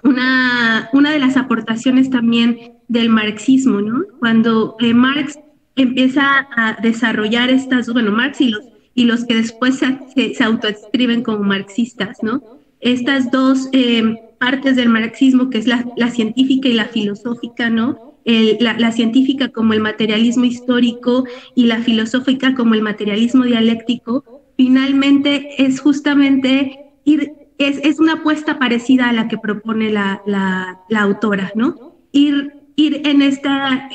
de las aportaciones también del marxismo, ¿no? Cuando Marx empieza a desarrollar Marx y los que después se autoescriben como marxistas, ¿no? Estas dos partes del marxismo, que es la científica y la filosófica, ¿no? La científica como el materialismo histórico y la filosófica como el materialismo dialéctico, finalmente es justamente es una apuesta parecida a la que propone la autora, ¿no? Ir en esta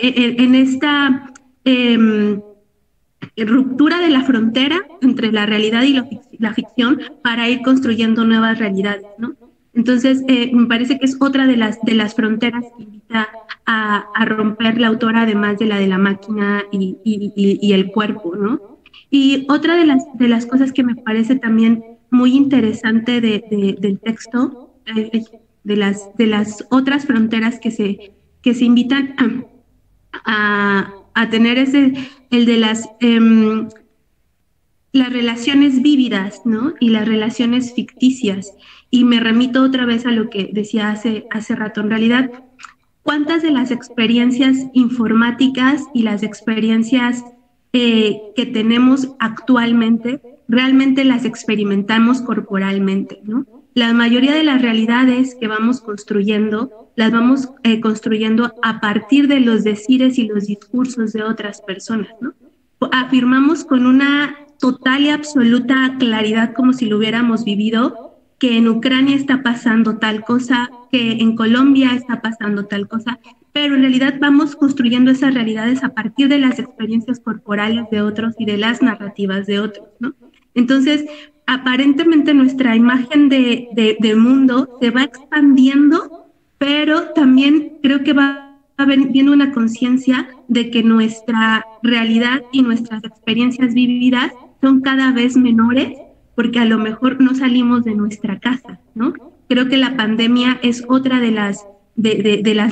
ruptura de la frontera entre la realidad y la ficción para ir construyendo nuevas realidades, ¿no? Entonces, me parece que es otra de las fronteras que invita a romper la autora, además de la máquina y el cuerpo, ¿no? Y otra de las cosas que me parece también muy interesante del texto, de las otras fronteras que se invitan a tener, el de las relaciones vívidas, ¿no? Y las relaciones ficticias. Y me remito otra vez a lo que decía hace rato. En realidad, ¿cuántas de las experiencias informáticas y las experiencias que tenemos actualmente realmente las experimentamos corporalmente, ¿no? La mayoría de las realidades que vamos construyendo, las vamos construyendo a partir de los decires y los discursos de otras personas, ¿no? Afirmamos con una total y absoluta claridad, como si lo hubiéramos vivido, que en Ucrania está pasando tal cosa, que en Colombia está pasando tal cosa, pero en realidad vamos construyendo esas realidades a partir de las experiencias corporales de otros y de las narrativas de otros, ¿no? Entonces, aparentemente nuestra imagen de mundo se va expandiendo, pero también creo que va viendo una conciencia de que nuestra realidad y nuestras experiencias vividas son cada vez menores, porque a lo mejor no salimos de nuestra casa, ¿no? Creo que la pandemia es otra de las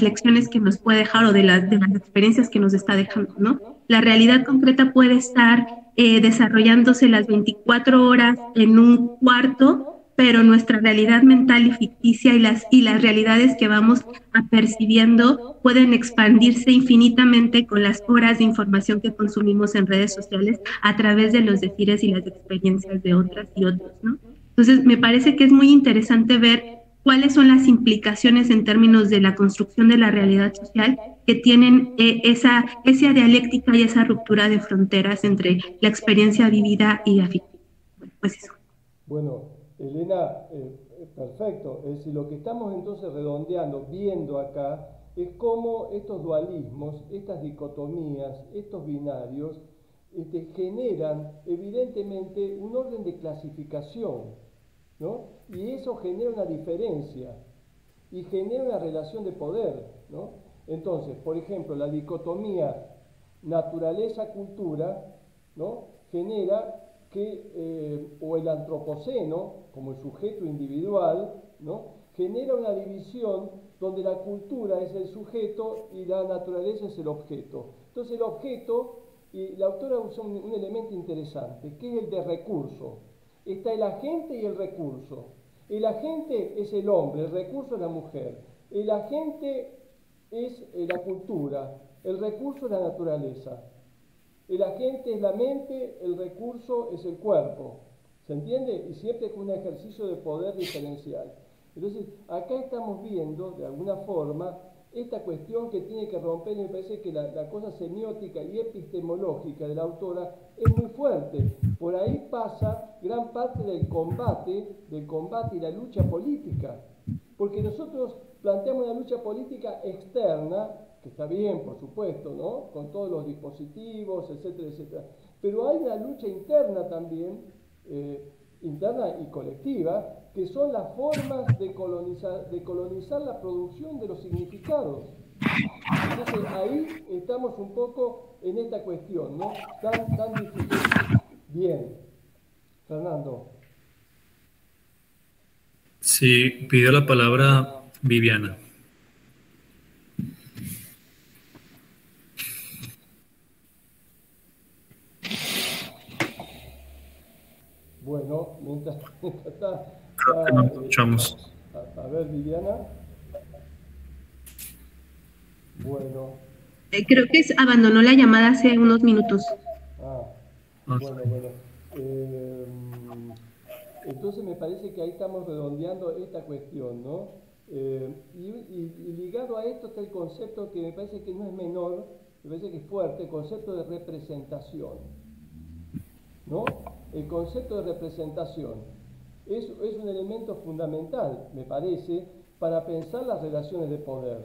lecciones que nos puede dejar, o de las experiencias que nos está dejando, ¿no? La realidad concreta puede estar desarrollándose las 24 horas en un cuarto, pero nuestra realidad mental y ficticia y las realidades que vamos percibiendo pueden expandirse infinitamente con las horas de información que consumimos en redes sociales a través de los decires y las experiencias de otras y otros, ¿no? Entonces, me parece que es muy interesante ver cuáles son las implicaciones en términos de la construcción de la realidad social que tienen esa dialéctica y esa ruptura de fronteras entre la experiencia vivida y la ficción. Bueno, pues eso. Bueno, Elena, perfecto. Es decir, lo que estamos entonces redondeando, viendo acá, es cómo estos dualismos, estas dicotomías, estos binarios, generan evidentemente un orden de clasificación, ¿no? Y eso genera una diferencia y genera una relación de poder, ¿no? Entonces, por ejemplo, la dicotomía naturaleza-cultura, ¿no? Genera que, o el antropoceno, como el sujeto individual, ¿no? Genera una división donde la cultura es el sujeto y la naturaleza es el objeto. Entonces el objeto, y la autora usa un elemento interesante, que es el de recurso. Está el agente y el recurso. El agente es el hombre, el recurso es la mujer. El agente es la cultura, el recurso es la naturaleza. El agente es la mente, el recurso es el cuerpo. ¿Se entiende? Y siempre con un ejercicio de poder diferencial. Entonces, acá estamos viendo, de alguna forma, esta cuestión que tiene que romper, y me parece que la cosa semiótica y epistemológica de la autora es muy fuerte. Por ahí pasa gran parte del combate y la lucha política. Porque nosotros planteamos una lucha política externa, que está bien, por supuesto, ¿no? Con todos los dispositivos, etcétera, etcétera. Pero hay una lucha interna también, interna y colectiva, que son las formas de colonizar la producción de los significados. Entonces ahí estamos un poco en esta cuestión, ¿no? Tan difícil. Bien. Fernando. Sí, pidió la palabra Viviana. Bueno, mientras está... Creo que no escuchamos. A ver, Viviana. Bueno. Creo que abandonó la llamada hace unos minutos. Bueno. Entonces me parece que ahí estamos redondeando esta cuestión, ¿no? Y ligado a esto está el concepto que me parece que no es menor, me parece que es fuerte, el concepto de representación, ¿no? El concepto de representación es un elemento fundamental, me parece, para pensar las relaciones de poder,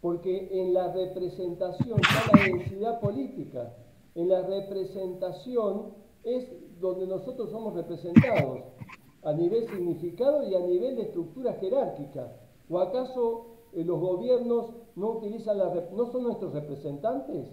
porque en la representación está la densidad política, en la representación es donde nosotros somos representados, a nivel significado y a nivel de estructura jerárquica. ¿O acaso los gobiernos no utilizan no son nuestros representantes?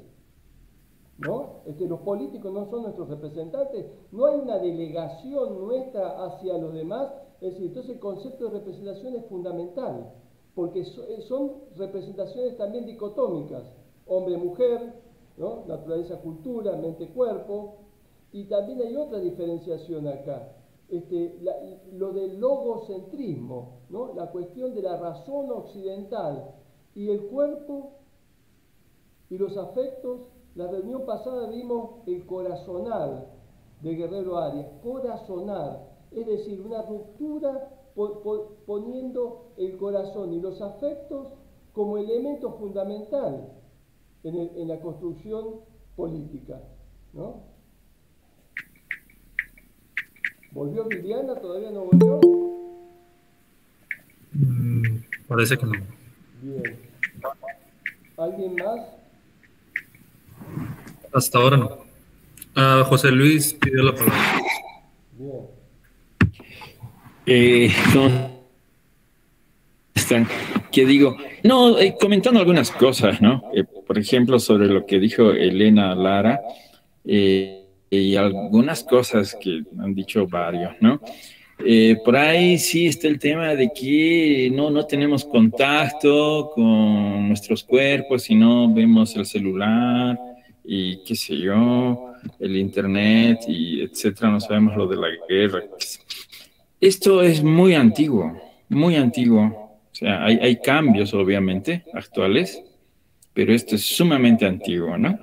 ¿No? Los políticos no son nuestros representantes. No hay una delegación nuestra hacia los demás. Es decir, entonces el concepto de representación es fundamental, porque son representaciones también dicotómicas, hombre-mujer, ¿no? Naturaleza-cultura, mente-cuerpo, y también hay otra diferenciación acá. Lo del logocentrismo, ¿no? La cuestión de la razón occidental y el cuerpo y los afectos. La reunión pasada vimos el corazonal de Guerrero Arias, corazonar, es decir, una ruptura poniendo el corazón y los afectos como elemento fundamental en la construcción política, ¿no? ¿Volvió Viviana? ¿Todavía no volvió? Parece que no. Bien. ¿Alguien más? Hasta ahora no. José Luis pidió la palabra. Bien. ¿Cómo están? ¿Qué digo? No, comentando algunas cosas, ¿no? Por ejemplo, sobre lo que dijo Elena Lara, y algunas cosas que han dicho varios, ¿no? Por ahí sí está el tema de que no tenemos contacto con nuestros cuerpos, sino vemos el celular y qué sé yo, el internet y etcétera, no sabemos lo de la guerra. Esto es muy antiguo, muy antiguo. O sea, hay cambios obviamente actuales, pero esto es sumamente antiguo, ¿no?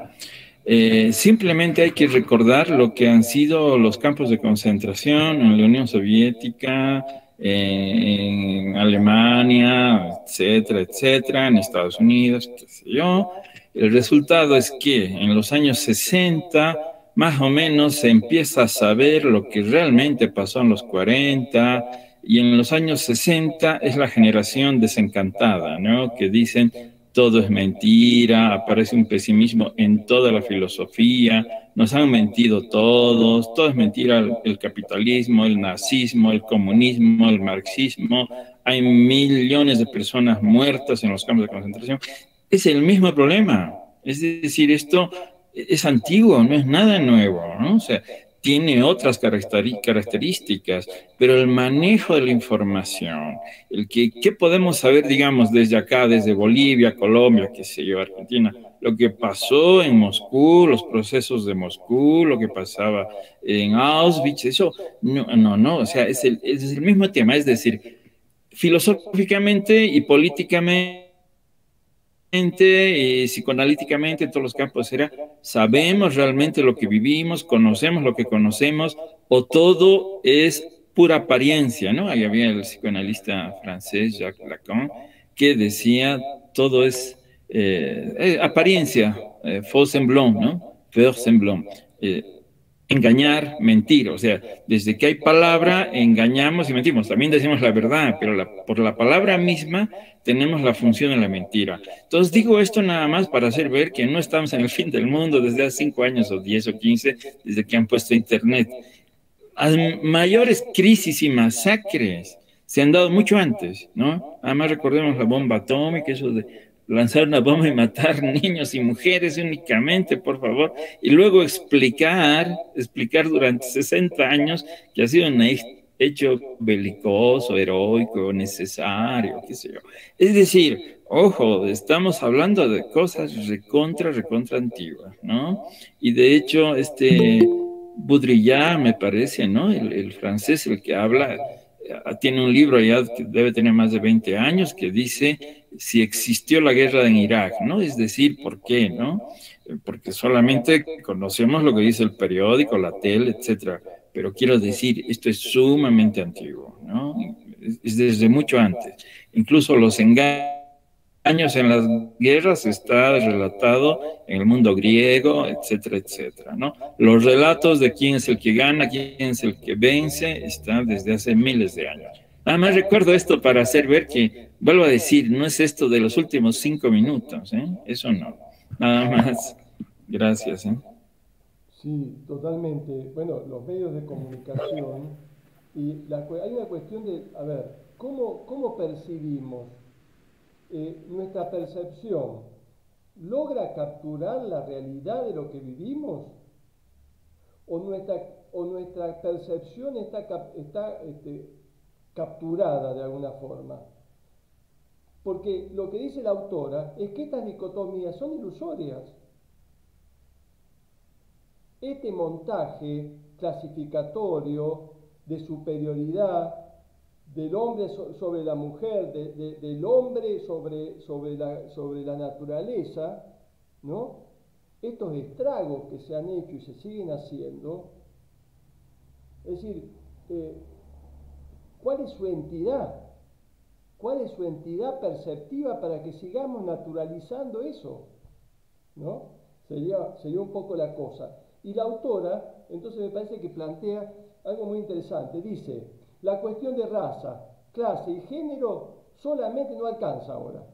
Simplemente hay que recordar lo que han sido los campos de concentración en la Unión Soviética, en Alemania, etcétera, etcétera, en Estados Unidos, qué sé yo. El resultado es que en los años 60, más o menos, se empieza a saber lo que realmente pasó en los 40, y en los años 60 es la generación desencantada, ¿no? Que dicen todo es mentira, aparece un pesimismo en toda la filosofía, nos han mentido todos, todo es mentira, el capitalismo, el nazismo, el comunismo, el marxismo, hay millones de personas muertas en los campos de concentración. Es el mismo problema, es decir, esto es antiguo, no es nada nuevo, ¿no? O sea, tiene otras características, pero el manejo de la información, ¿qué podemos saber, digamos, desde acá, desde Bolivia, Colombia, qué sé yo, Argentina? Lo que pasó en Moscú, los procesos de Moscú, lo que pasaba en Auschwitz, eso, no, o sea, es el mismo tema, es decir, filosóficamente y políticamente, y psicoanalíticamente en todos los campos ¿sabemos realmente lo que vivimos? ¿Conocemos lo que conocemos? ¿O todo es pura apariencia? ¿No? Ahí había el psicoanalista francés Jacques Lacan que decía todo es apariencia, faux semblant, ¿no? Faire semblant. Engañar, mentir, o sea, desde que hay palabra, engañamos y mentimos. También decimos la verdad, pero por la palabra misma tenemos la función de la mentira. Entonces digo esto nada más para hacer ver que no estamos en el fin del mundo desde hace 5 años o 10 o 15, desde que han puesto internet. A mayores crisis y masacres se han dado mucho antes, ¿no? Además recordemos la bomba atómica, eso de lanzar una bomba y matar niños y mujeres únicamente, por favor, y luego explicar durante 60 años que ha sido un hecho belicoso, heroico, necesario, qué sé yo. Es decir, ojo, estamos hablando de cosas recontra antiguas, ¿no? Y de hecho, Baudrillard, me parece, ¿no? El francés, el que habla, tiene un libro ya que debe tener más de 20 años que dice si existió la guerra en Irak, ¿no? Es decir, ¿por qué, no? Porque solamente conocemos lo que dice el periódico, la tele, etcétera. Pero quiero decir, esto es sumamente antiguo, ¿no? Es desde mucho antes. Incluso los engaños en las guerras está relatado en el mundo griego, etcétera, etcétera, ¿no? Los relatos de quién es el que gana, quién es el que vence, están desde hace miles de años. Nada más recuerdo esto para hacer ver que, vuelvo a decir, no es esto de los últimos 5 minutos, ¿eh? Eso no. Nada más. Gracias, ¿eh? Sí, totalmente. Bueno, los medios de comunicación, y hay una cuestión de, a ver, ¿cómo percibimos? ¿Nuestra percepción logra capturar la realidad de lo que vivimos? ¿O nuestra percepción está capturada de alguna forma? Porque lo que dice la autora es que estas dicotomías son ilusorias. Este montaje clasificatorio de superioridad del hombre sobre la mujer, del hombre sobre la naturaleza, ¿no? Estos estragos que se han hecho y se siguen haciendo, es decir, ¿cuál es su entidad? ¿Cuál es su entidad perceptiva para que sigamos naturalizando eso? ¿No? Sería un poco la cosa. Y la autora, entonces me parece que plantea algo muy interesante. Dice, la cuestión de raza, clase y género solamente no alcanza ahora.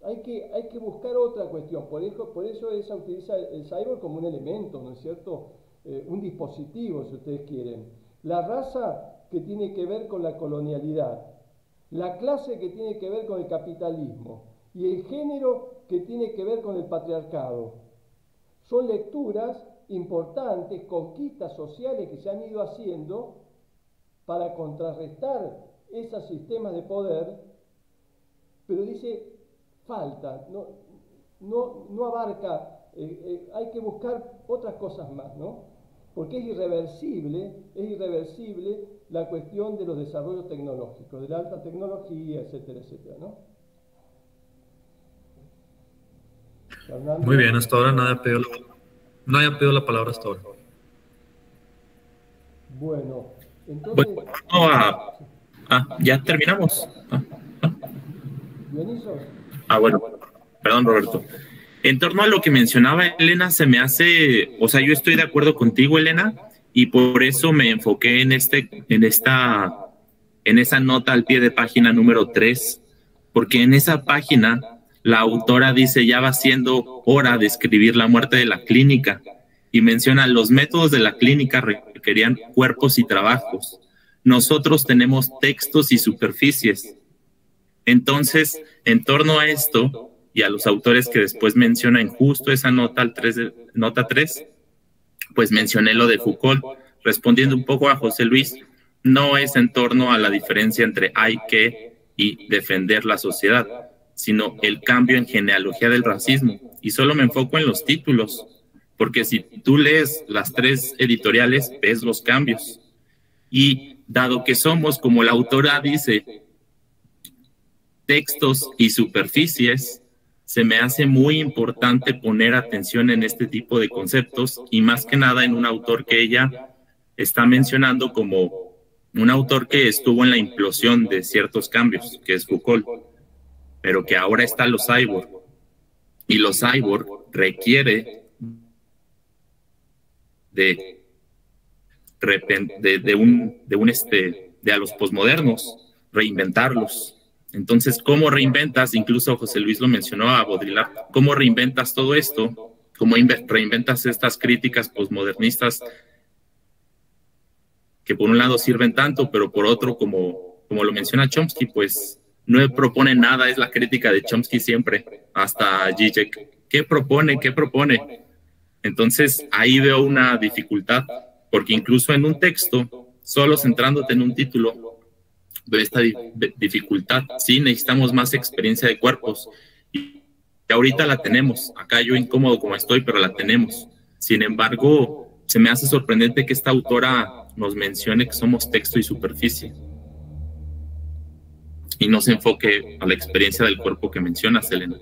Hay que buscar otra cuestión. Por eso ella utiliza el cyborg como un elemento, ¿no es cierto? Un dispositivo, si ustedes quieren. La raza que tiene que ver con la colonialidad, la clase que tiene que ver con el capitalismo y el género que tiene que ver con el patriarcado. Son lecturas importantes, conquistas sociales que se han ido haciendo para contrarrestar esos sistemas de poder, pero dice, falta, no abarca, hay que buscar otras cosas más, ¿no? Porque es irreversible la cuestión de los desarrollos tecnológicos, de la alta tecnología, etcétera, etcétera, ¿no? Fernando. Muy bien, hasta ahora nadie ha pedido la palabra hasta ahora. Bueno, entonces... ya terminamos. Dioniso. Bueno, perdón, Roberto. En torno a lo que mencionaba Elena, se me hace, o sea, yo estoy de acuerdo contigo, Elena, y por eso me enfoqué en esa nota al pie de página número 3, porque en esa página la autora dice ya va siendo hora de escribir la muerte de la clínica y menciona los métodos de la clínica requerían cuerpos y trabajos. Nosotros tenemos textos y superficies. Entonces, en torno a esto y a los autores que después mencionan justo esa nota, nota 3, pues mencioné lo de Foucault. Respondiendo un poco a José Luis, no es en torno a la diferencia entre hay que y defender la sociedad, sino el cambio en genealogía del racismo. Y solo me enfoco en los títulos, porque si tú lees las 3 editoriales, ves los cambios. Y dado que somos, como la autora dice, textos y superficies, se me hace muy importante poner atención en este tipo de conceptos y más que nada en un autor que ella está mencionando como un autor que estuvo en la implosión de ciertos cambios, que es Foucault, pero que ahora está los cyborg. Y los cyborg requiere de a los posmodernos, reinventarlos. Entonces, ¿cómo reinventas? Incluso José Luis lo mencionó a Baudrillard. ¿Cómo reinventas todo esto? ¿Cómo reinventas estas críticas posmodernistas que por un lado sirven tanto, pero por otro, como lo menciona Chomsky, pues no propone nada, es la crítica de Chomsky siempre, hasta Zizek. ¿Qué propone? ¿Qué propone? Entonces ahí veo una dificultad, porque incluso en un texto, solo centrándote en un título, veo esta dificultad. Sí, necesitamos más experiencia de cuerpos, y ahorita la tenemos. Acá yo incómodo como estoy, pero la tenemos. Sin embargo, se me hace sorprendente que esta autora nos mencione que somos texto y superficie, y no se enfoque a la experiencia del cuerpo que mencionas, Elena.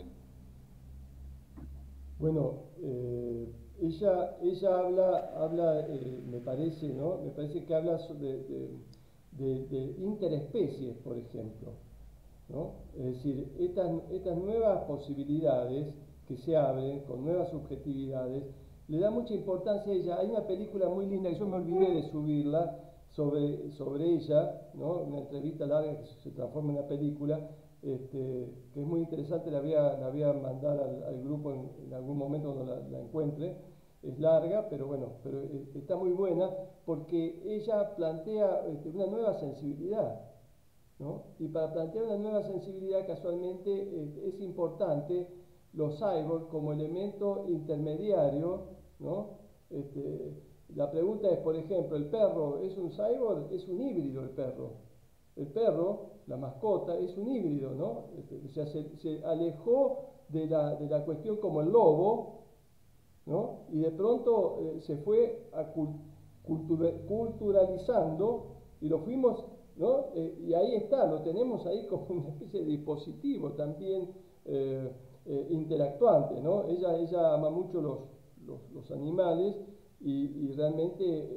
Bueno, ella habla me parece, ¿no? Me parece que habla de interespecies, por ejemplo, ¿no? Es decir, estas nuevas posibilidades que se abren con nuevas subjetividades, le da mucha importancia a ella. Hay una película muy linda que yo me olvidé de subirla sobre ella, ¿no? Una entrevista larga que se transforma en una película, que es muy interesante. La voy a mandar al grupo en algún momento cuando la encuentre. Es larga, pero bueno, está muy buena, porque ella plantea una nueva sensibilidad, ¿no? Y para plantear una nueva sensibilidad, casualmente, es importante los cyborgs como elemento intermediario, ¿no? La pregunta es, por ejemplo, ¿el perro es un cyborg? Es un híbrido el perro. El perro, la mascota, es un híbrido, ¿no? O sea, se alejó de la cuestión como el lobo, ¿no? Y de pronto se fue culturalizando y lo fuimos, ¿no? Y ahí está, lo tenemos ahí como una especie de dispositivo también interactuante, ¿no? Ella ama mucho los animales y realmente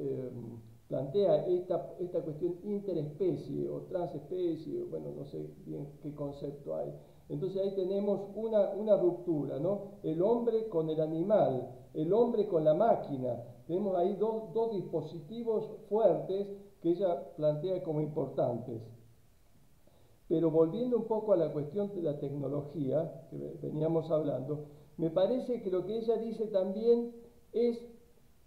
plantea esta cuestión interespecie o transespecie, bueno, no sé bien qué concepto hay. Entonces ahí tenemos una ruptura, ¿no? El hombre con el animal, el hombre con la máquina. Tenemos ahí dos dispositivos fuertes que ella plantea como importantes. Pero volviendo un poco a la cuestión de la tecnología que veníamos hablando, me parece que lo que ella dice también es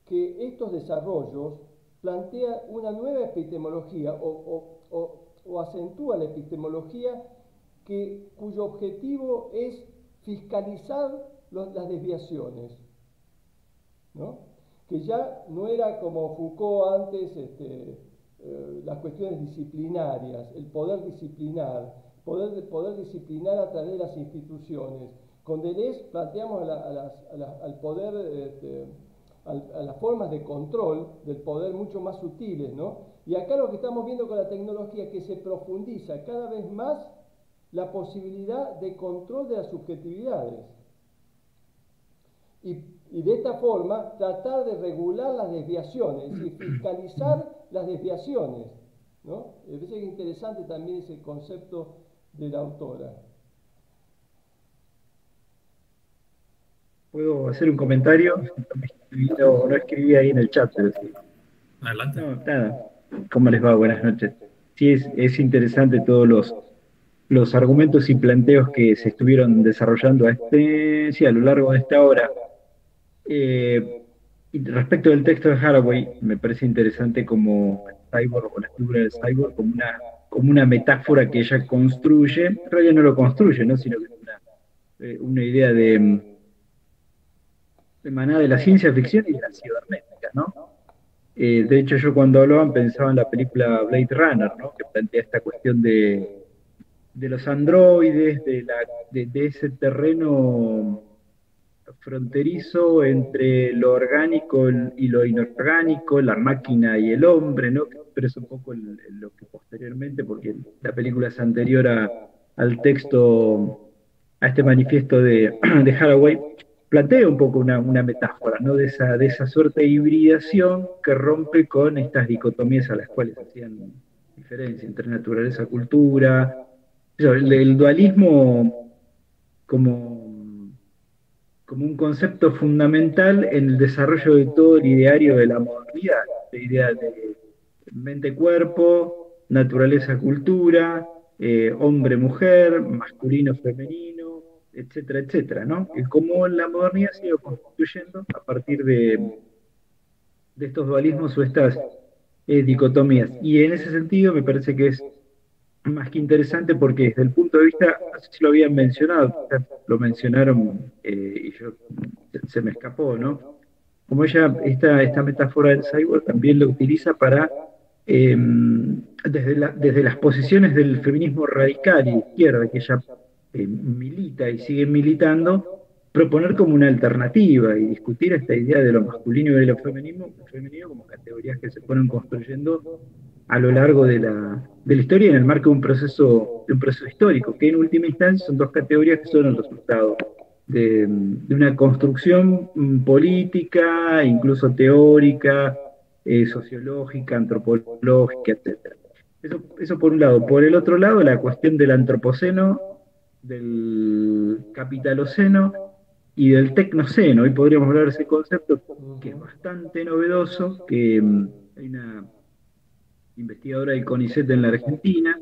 que estos desarrollos plantean una nueva epistemología o acentúa la epistemología cuyo objetivo es fiscalizar las desviaciones, ¿no? Que ya no era como Foucault antes, las cuestiones disciplinarias, el poder disciplinar, poder disciplinar a través de las instituciones. Con Deleuze planteamos al poder, a las formas de control del poder mucho más sutiles, ¿no? Y acá lo que estamos viendo con la tecnología es que se profundiza cada vez más la posibilidad de control de las subjetividades. Y de esta forma tratar de regular las desviaciones, es decir, fiscalizar las desviaciones, ¿no? Me parece interesante también ese concepto de la autora. ¿Puedo hacer un comentario? No escribí ahí en el chat, pero sí. Adelante. No, nada. ¿Cómo les va? Buenas noches. Sí, es interesante todos los argumentos y planteos que se estuvieron desarrollando a lo largo de esta hora. Y respecto del texto de Haraway, me parece interesante como el cyborg o la figura del cyborg como una metáfora que ella construye. En realidad no lo construye, ¿no? Sino que es una idea emanada de la ciencia ficción y de la cibernética, ¿no? De hecho, yo cuando hablaban pensaba en la película Blade Runner, ¿no? Que plantea esta cuestión de los androides, de ese terreno fronterizo entre lo orgánico y lo inorgánico, la máquina y el hombre, ¿no? Que expresa un poco lo que posteriormente, porque la película es anterior al texto, a este manifiesto de Haraway, plantea un poco una metáfora, ¿no? De esa suerte de hibridación que rompe con estas dicotomías a las cuales hacían diferencia entre naturaleza y cultura. El dualismo como un concepto fundamental en el desarrollo de todo el ideario de la modernidad, la idea de mente-cuerpo, naturaleza-cultura, hombre-mujer, masculino-femenino, etcétera, etcétera, ¿no? Y cómo la modernidad se ha ido constituyendo a partir de estos dualismos o estas dicotomías. Y en ese sentido me parece que es más que interesante porque desde el punto de vista, no sé si lo habían mencionado, quizás lo mencionaron y yo se me escapó, ¿no? Como esta metáfora del cyborg también lo utiliza para, desde las posiciones del feminismo radical y de izquierda, que ella milita y sigue militando, proponer como una alternativa y discutir esta idea de lo masculino y de lo femenino como categorías que se fueron construyendo a lo largo de la historia en el marco de un proceso histórico, que en última instancia son dos categorías que son el resultado de una construcción política, incluso teórica, sociológica, antropológica, etc. Eso por un lado. Por el otro lado, la cuestión del antropoceno, del capitaloceno y del tecnoceno. Hoy podríamos hablar de ese concepto que es bastante novedoso, que hay una investigadora del CONICET en la Argentina,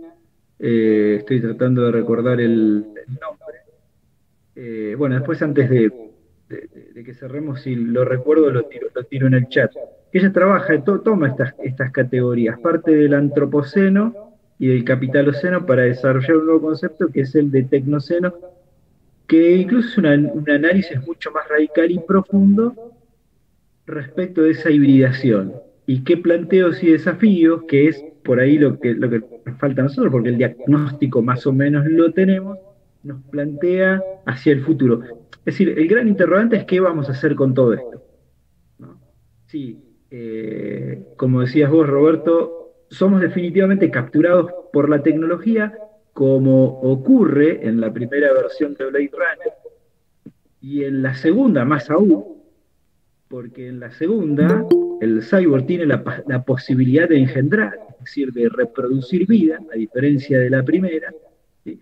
estoy tratando de recordar el nombre. Bueno, después antes de que cerremos, si lo recuerdo, lo tiro en el chat. Ella trabaja, toma estas categorías, parte del antropoceno y del capitaloceno para desarrollar un nuevo concepto que es el de tecnoceno, que incluso es un análisis mucho más radical y profundo respecto de esa hibridación. Y qué planteos y desafíos, que es por ahí lo que nos falta a nosotros, porque el diagnóstico más o menos lo tenemos, nos plantea hacia el futuro. Es decir, el gran interrogante es qué vamos a hacer con todo esto, ¿no? Sí, como decías vos, Roberto, somos definitivamente capturados por la tecnología, como ocurre en la primera versión de Blade Runner, y en la segunda más aún, porque en la segunda el cyborg tiene la posibilidad de engendrar, es decir, de reproducir vida, a diferencia de la primera. ¿Sí?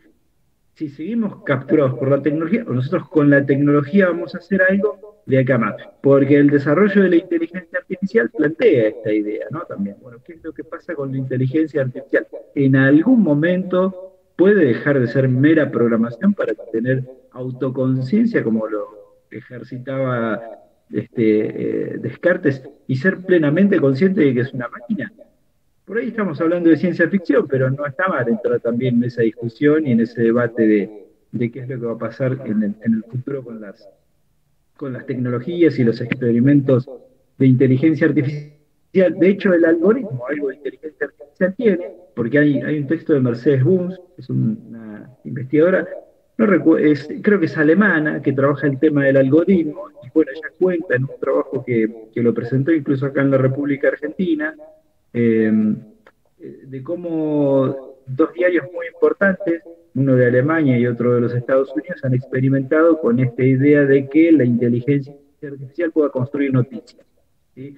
Si seguimos capturados por la tecnología, o nosotros con la tecnología vamos a hacer algo de acá más, porque el desarrollo de la inteligencia artificial plantea esta idea, ¿no? También, bueno, ¿qué es lo que pasa con la inteligencia artificial? En algún momento puede dejar de ser mera programación para tener autoconciencia, como lo ejercitaba Descartes, y ser plenamente consciente de que es una máquina. Por ahí estamos hablando de ciencia ficción, pero no está mal entrar también en esa discusión y en ese debate de qué es lo que va a pasar en el futuro con las tecnologías y los experimentos de inteligencia artificial. De hecho, el algoritmo algo de inteligencia artificial tiene, porque hay un texto de Mercedes Bunz, que es una investigadora, creo que es alemana, que trabaja el tema del algoritmo, y bueno, ella cuenta en un trabajo que lo presentó incluso acá en la República Argentina, de cómo dos diarios muy importantes, uno de Alemania y otro de los Estados Unidos, han experimentado con esta idea de que la inteligencia artificial pueda construir noticias, ¿sí?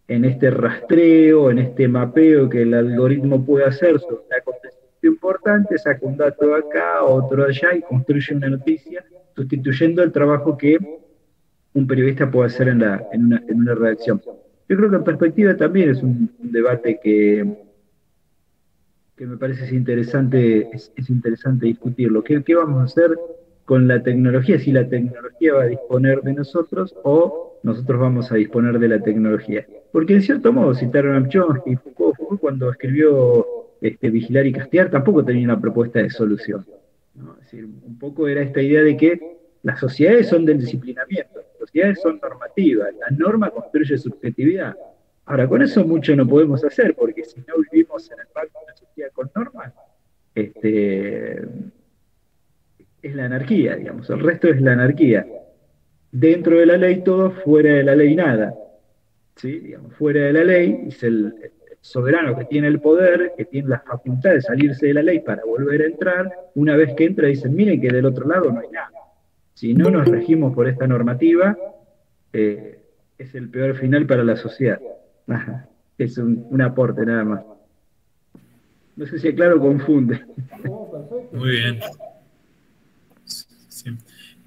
En este rastreo, en este mapeo que el algoritmo puede hacer sobre una acontecimiento importante, saca un dato acá, otro allá y construye una noticia, sustituyendo el trabajo que un periodista puede hacer en una redacción. Yo creo que en perspectiva también es un debate que me parece es interesante discutirlo. ¿Qué vamos a hacer con la tecnología? Si la tecnología va a disponer de nosotros o nosotros vamos a disponer de la tecnología. Porque en cierto modo citaron a Chomsky y Foucault cuando escribió Vigilar y Castigar, tampoco tenía una propuesta de solución, ¿no? Es decir, un poco era esta idea de que las sociedades son del disciplinamiento, las sociedades son normativas, la norma construye subjetividad. Ahora, con eso mucho no podemos hacer, porque si no vivimos en el marco de una sociedad con normas, es la anarquía, digamos, el resto es la anarquía. Dentro de la ley todo, fuera de la ley nada. ¿Sí? Digamos, fuera de la ley es el soberano que tiene el poder, que tiene la facultad de salirse de la ley para volver a entrar. Una vez que entra dicen, miren que del otro lado no hay nada. Si no nos regimos por esta normativa, es el peor final para la sociedad. Ajá. Es un aporte nada más. No sé si claro confunde. Muy bien. Sí.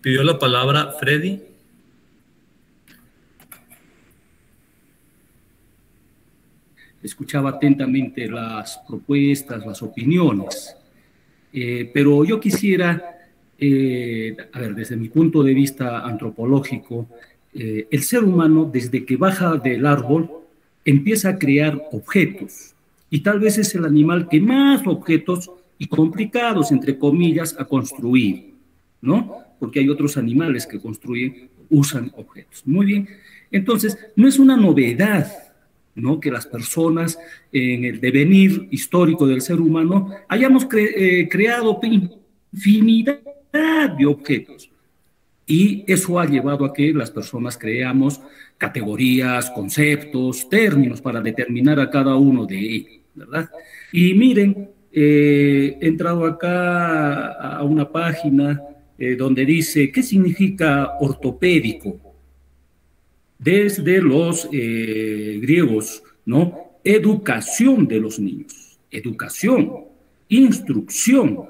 Pidió la palabra Freddy. Escuchaba atentamente las propuestas, las opiniones, pero yo quisiera, a ver, desde mi punto de vista antropológico, el ser humano desde que baja del árbol empieza a crear objetos. Y tal vez es el animal que más objetos y complicados, entre comillas, a construir, ¿no? Porque hay otros animales que construyen, usan objetos. Muy bien. Entonces, no es una novedad, ¿no?, que las personas en el devenir histórico del ser humano hayamos creado infinidad de objetos. Y eso ha llevado a que las personas creamos categorías, conceptos, términos para determinar a cada uno de ellos, ¿verdad? Y miren, he entrado acá a una página donde dice, ¿qué significa ortopédico? Desde los griegos, ¿no? Educación de los niños, educación, instrucción,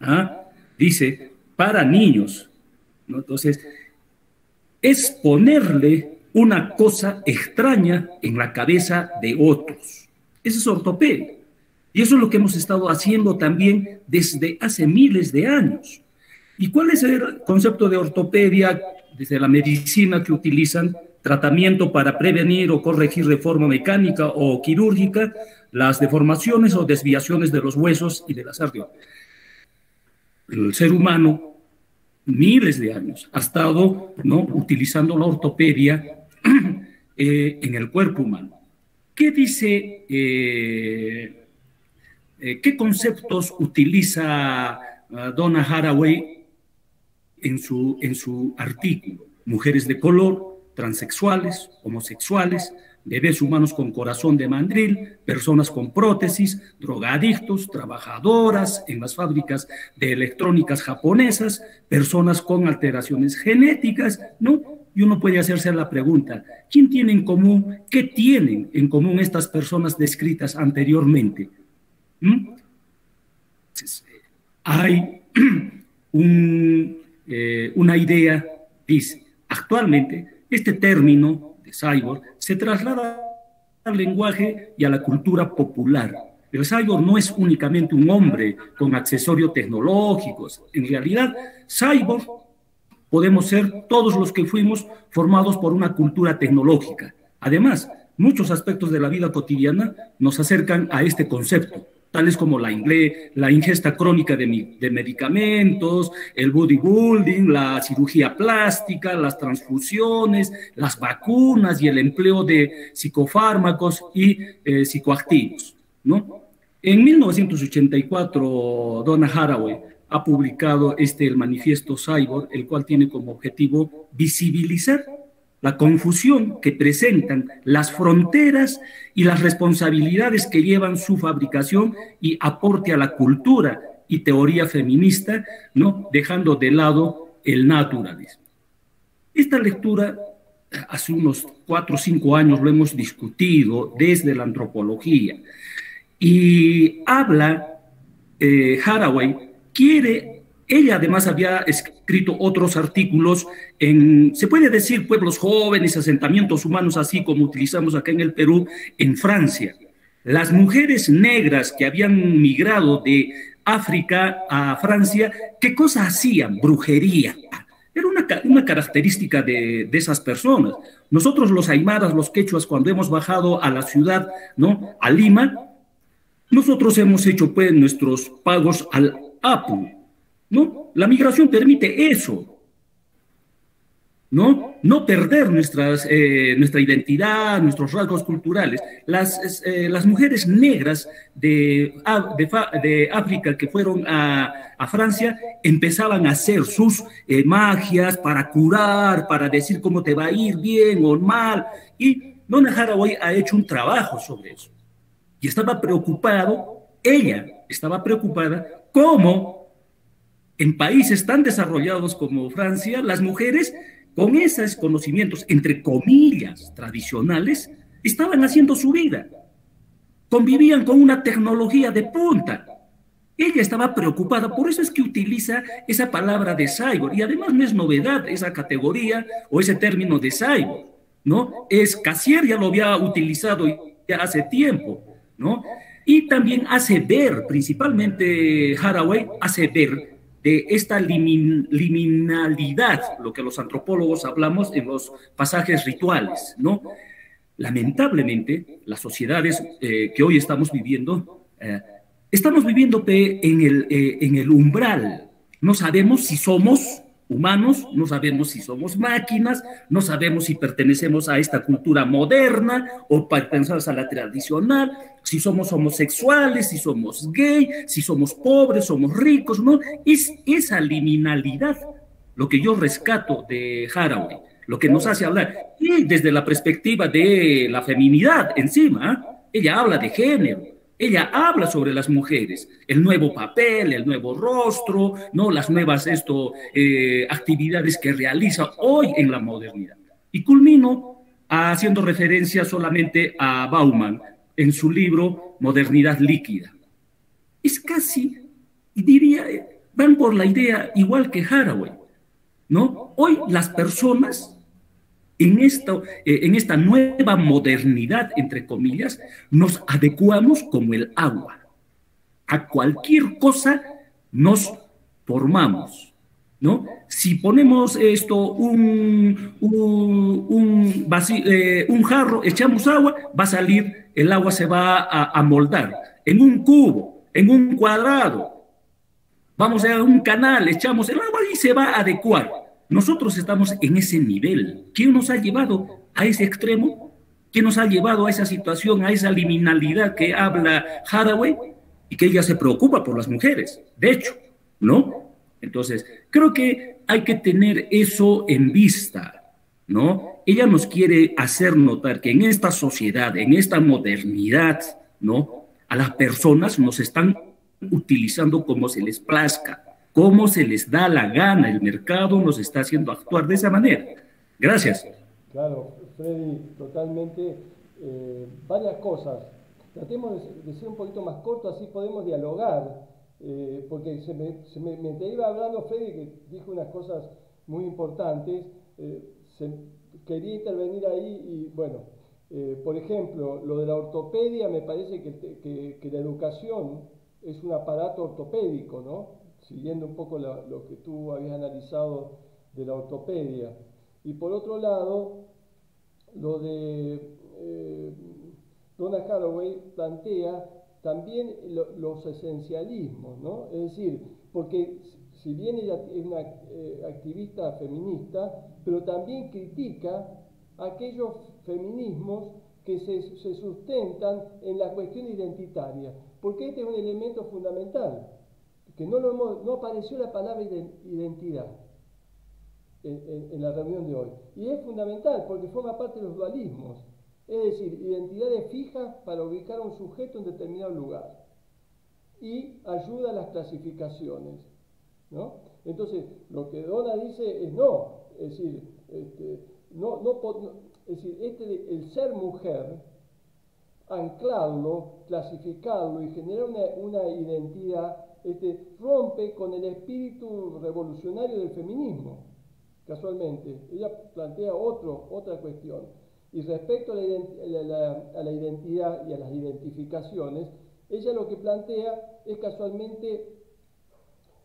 ¿ah? Dice, para niños, ¿no? Entonces, es ponerle una cosa extraña en la cabeza de otros. Eso es ortopedia. Y eso es lo que hemos estado haciendo también desde hace miles de años. ¿Y cuál es el concepto de ortopedia desde la medicina que utilizan? Tratamiento para prevenir o corregir de forma mecánica o quirúrgica las deformaciones o desviaciones de los huesos y de las arterias. El ser humano, miles de años, ha estado, ¿no?, utilizando la ortopedia en el cuerpo humano. ¿Qué dice, qué conceptos utiliza Donna Haraway en su artículo? Mujeres de color, transexuales, homosexuales, bebés humanos con corazón de mandril, personas con prótesis, drogadictos, trabajadoras en las fábricas de electrónicas japonesas, personas con alteraciones genéticas, ¿no? Y uno puede hacerse la pregunta, ¿quién tiene en común, qué tienen en común estas personas descritas anteriormente? Entonces, hay una idea, dice, actualmente este término de cyborg se traslada al lenguaje y a la cultura popular. El cyborg no es únicamente un hombre con accesorios tecnológicos. En realidad, cyborg podemos ser todos los que fuimos formados por una cultura tecnológica. Además, muchos aspectos de la vida cotidiana nos acercan a este concepto, tales como la ingesta crónica de medicamentos, el bodybuilding, la cirugía plástica, las transfusiones, las vacunas y el empleo de psicofármacos y psicoactivos, ¿no? En 1984, Donna Haraway ha publicado el manifiesto Cyborg, el cual tiene como objetivo visibilizar la confusión que presentan las fronteras y las responsabilidades que llevan su fabricación y aporte a la cultura y teoría feminista, ¿no?, dejando de lado el naturalismo. Esta lectura, hace unos 4 o 5 años lo hemos discutido desde la antropología, y habla, Haraway ella además había escrito otros artículos en, se puede decir, pueblos jóvenes, asentamientos humanos, así como utilizamos acá en el Perú, en Francia. Las mujeres negras que habían migrado de África a Francia, ¿qué cosa hacían? Brujería. Era una característica de esas personas. Nosotros los aymaras, los quechuas, cuando hemos bajado a la ciudad, ¿no?, a Lima, nosotros hemos hecho pues nuestros pagos al Apu, ¿no? La migración permite eso, ¿no? No perder nuestra identidad, nuestros rasgos culturales. Las mujeres negras de África que fueron a Francia empezaban a hacer sus magias para curar, para decir cómo te va a ir bien o mal. Y Donna Haraway ha hecho un trabajo sobre eso. Y ella estaba preocupada cómo en países tan desarrollados como Francia, las mujeres con esos conocimientos, entre comillas, tradicionales, estaban haciendo su vida. Convivían con una tecnología de punta. Ella estaba preocupada, por eso es que utiliza esa palabra de cyborg. Y además no es novedad esa categoría o ese término de cyborg, ¿no? Cassirer ya lo había utilizado ya hace tiempo, ¿no? Y también hace ver, principalmente Haraway, hace ver de esta liminalidad, lo que los antropólogos hablamos en los pasajes rituales, ¿no? lamentablemente, las sociedades que hoy estamos viviendo en el umbral. No sabemos si somos humanos, no sabemos si somos máquinas, no sabemos si pertenecemos a esta cultura moderna o pertenecemos a la tradicional, si somos homosexuales, si somos gay, si somos pobres, somos ricos, ¿no? Es esa liminalidad lo que yo rescato de Haraway, lo que nos hace hablar. Y desde la perspectiva de la feminidad encima, ella habla de género. Ella habla sobre las mujeres, el nuevo papel, el nuevo rostro, ¿no? Las nuevas actividades que realiza hoy en la modernidad. Y culmino haciendo referencia solamente a Bauman en su libro Modernidad líquida. Es casi, diría, van por la idea igual que Haraway, ¿no? Hoy las personas en esta nueva modernidad, entre comillas, nos adecuamos como el agua. A cualquier cosa nos formamos, ¿no? Si ponemos un jarro, echamos agua, va a salir, el agua se va a moldar. En un cubo, en un cuadrado, vamos a un canal, echamos el agua y se va a adecuar. Nosotros estamos en ese nivel. ¿Quién nos ha llevado a ese extremo? ¿Quién nos ha llevado a esa situación, a esa liminalidad que habla Haraway? Y que ella se preocupa por las mujeres, de hecho, ¿no? Entonces, creo que hay que tener eso en vista, ¿no? Ella nos quiere hacer notar que en esta sociedad, en esta modernidad, ¿no? A las personas nos están utilizando como se les plazca, como se les da la gana. El mercado nos está haciendo actuar de esa manera. Gracias. Claro, Freddy, totalmente. Varias cosas. Tratemos de ser un poquito más cortos, así podemos dialogar, porque mientras iba hablando Freddy, que dijo unas cosas muy importantes, quería intervenir ahí y bueno, por ejemplo, lo de la ortopedia, me parece que la educación es un aparato ortopédico, ¿no? Siguiendo un poco lo que tú habías analizado de la ortopedia. Y por otro lado, lo de Donna Haraway plantea también los esencialismos, ¿no? Es decir, porque si bien ella es una activista feminista, pero también critica aquellos feminismos que se sustentan en la cuestión identitaria, porque este es un elemento fundamental, que no apareció la palabra identidad en la reunión de hoy. Y es fundamental porque forma parte de los dualismos, es decir, identidades fijas para ubicar a un sujeto en determinado lugar y ayuda a las clasificaciones, ¿no? Entonces, lo que Donna dice es no, es decir, el ser mujer, anclarlo, clasificarlo y generar una identidad, rompe con el espíritu revolucionario del feminismo, casualmente. Ella plantea otra cuestión. Y respecto a la identidad y a las identificaciones, ella lo que plantea es casualmente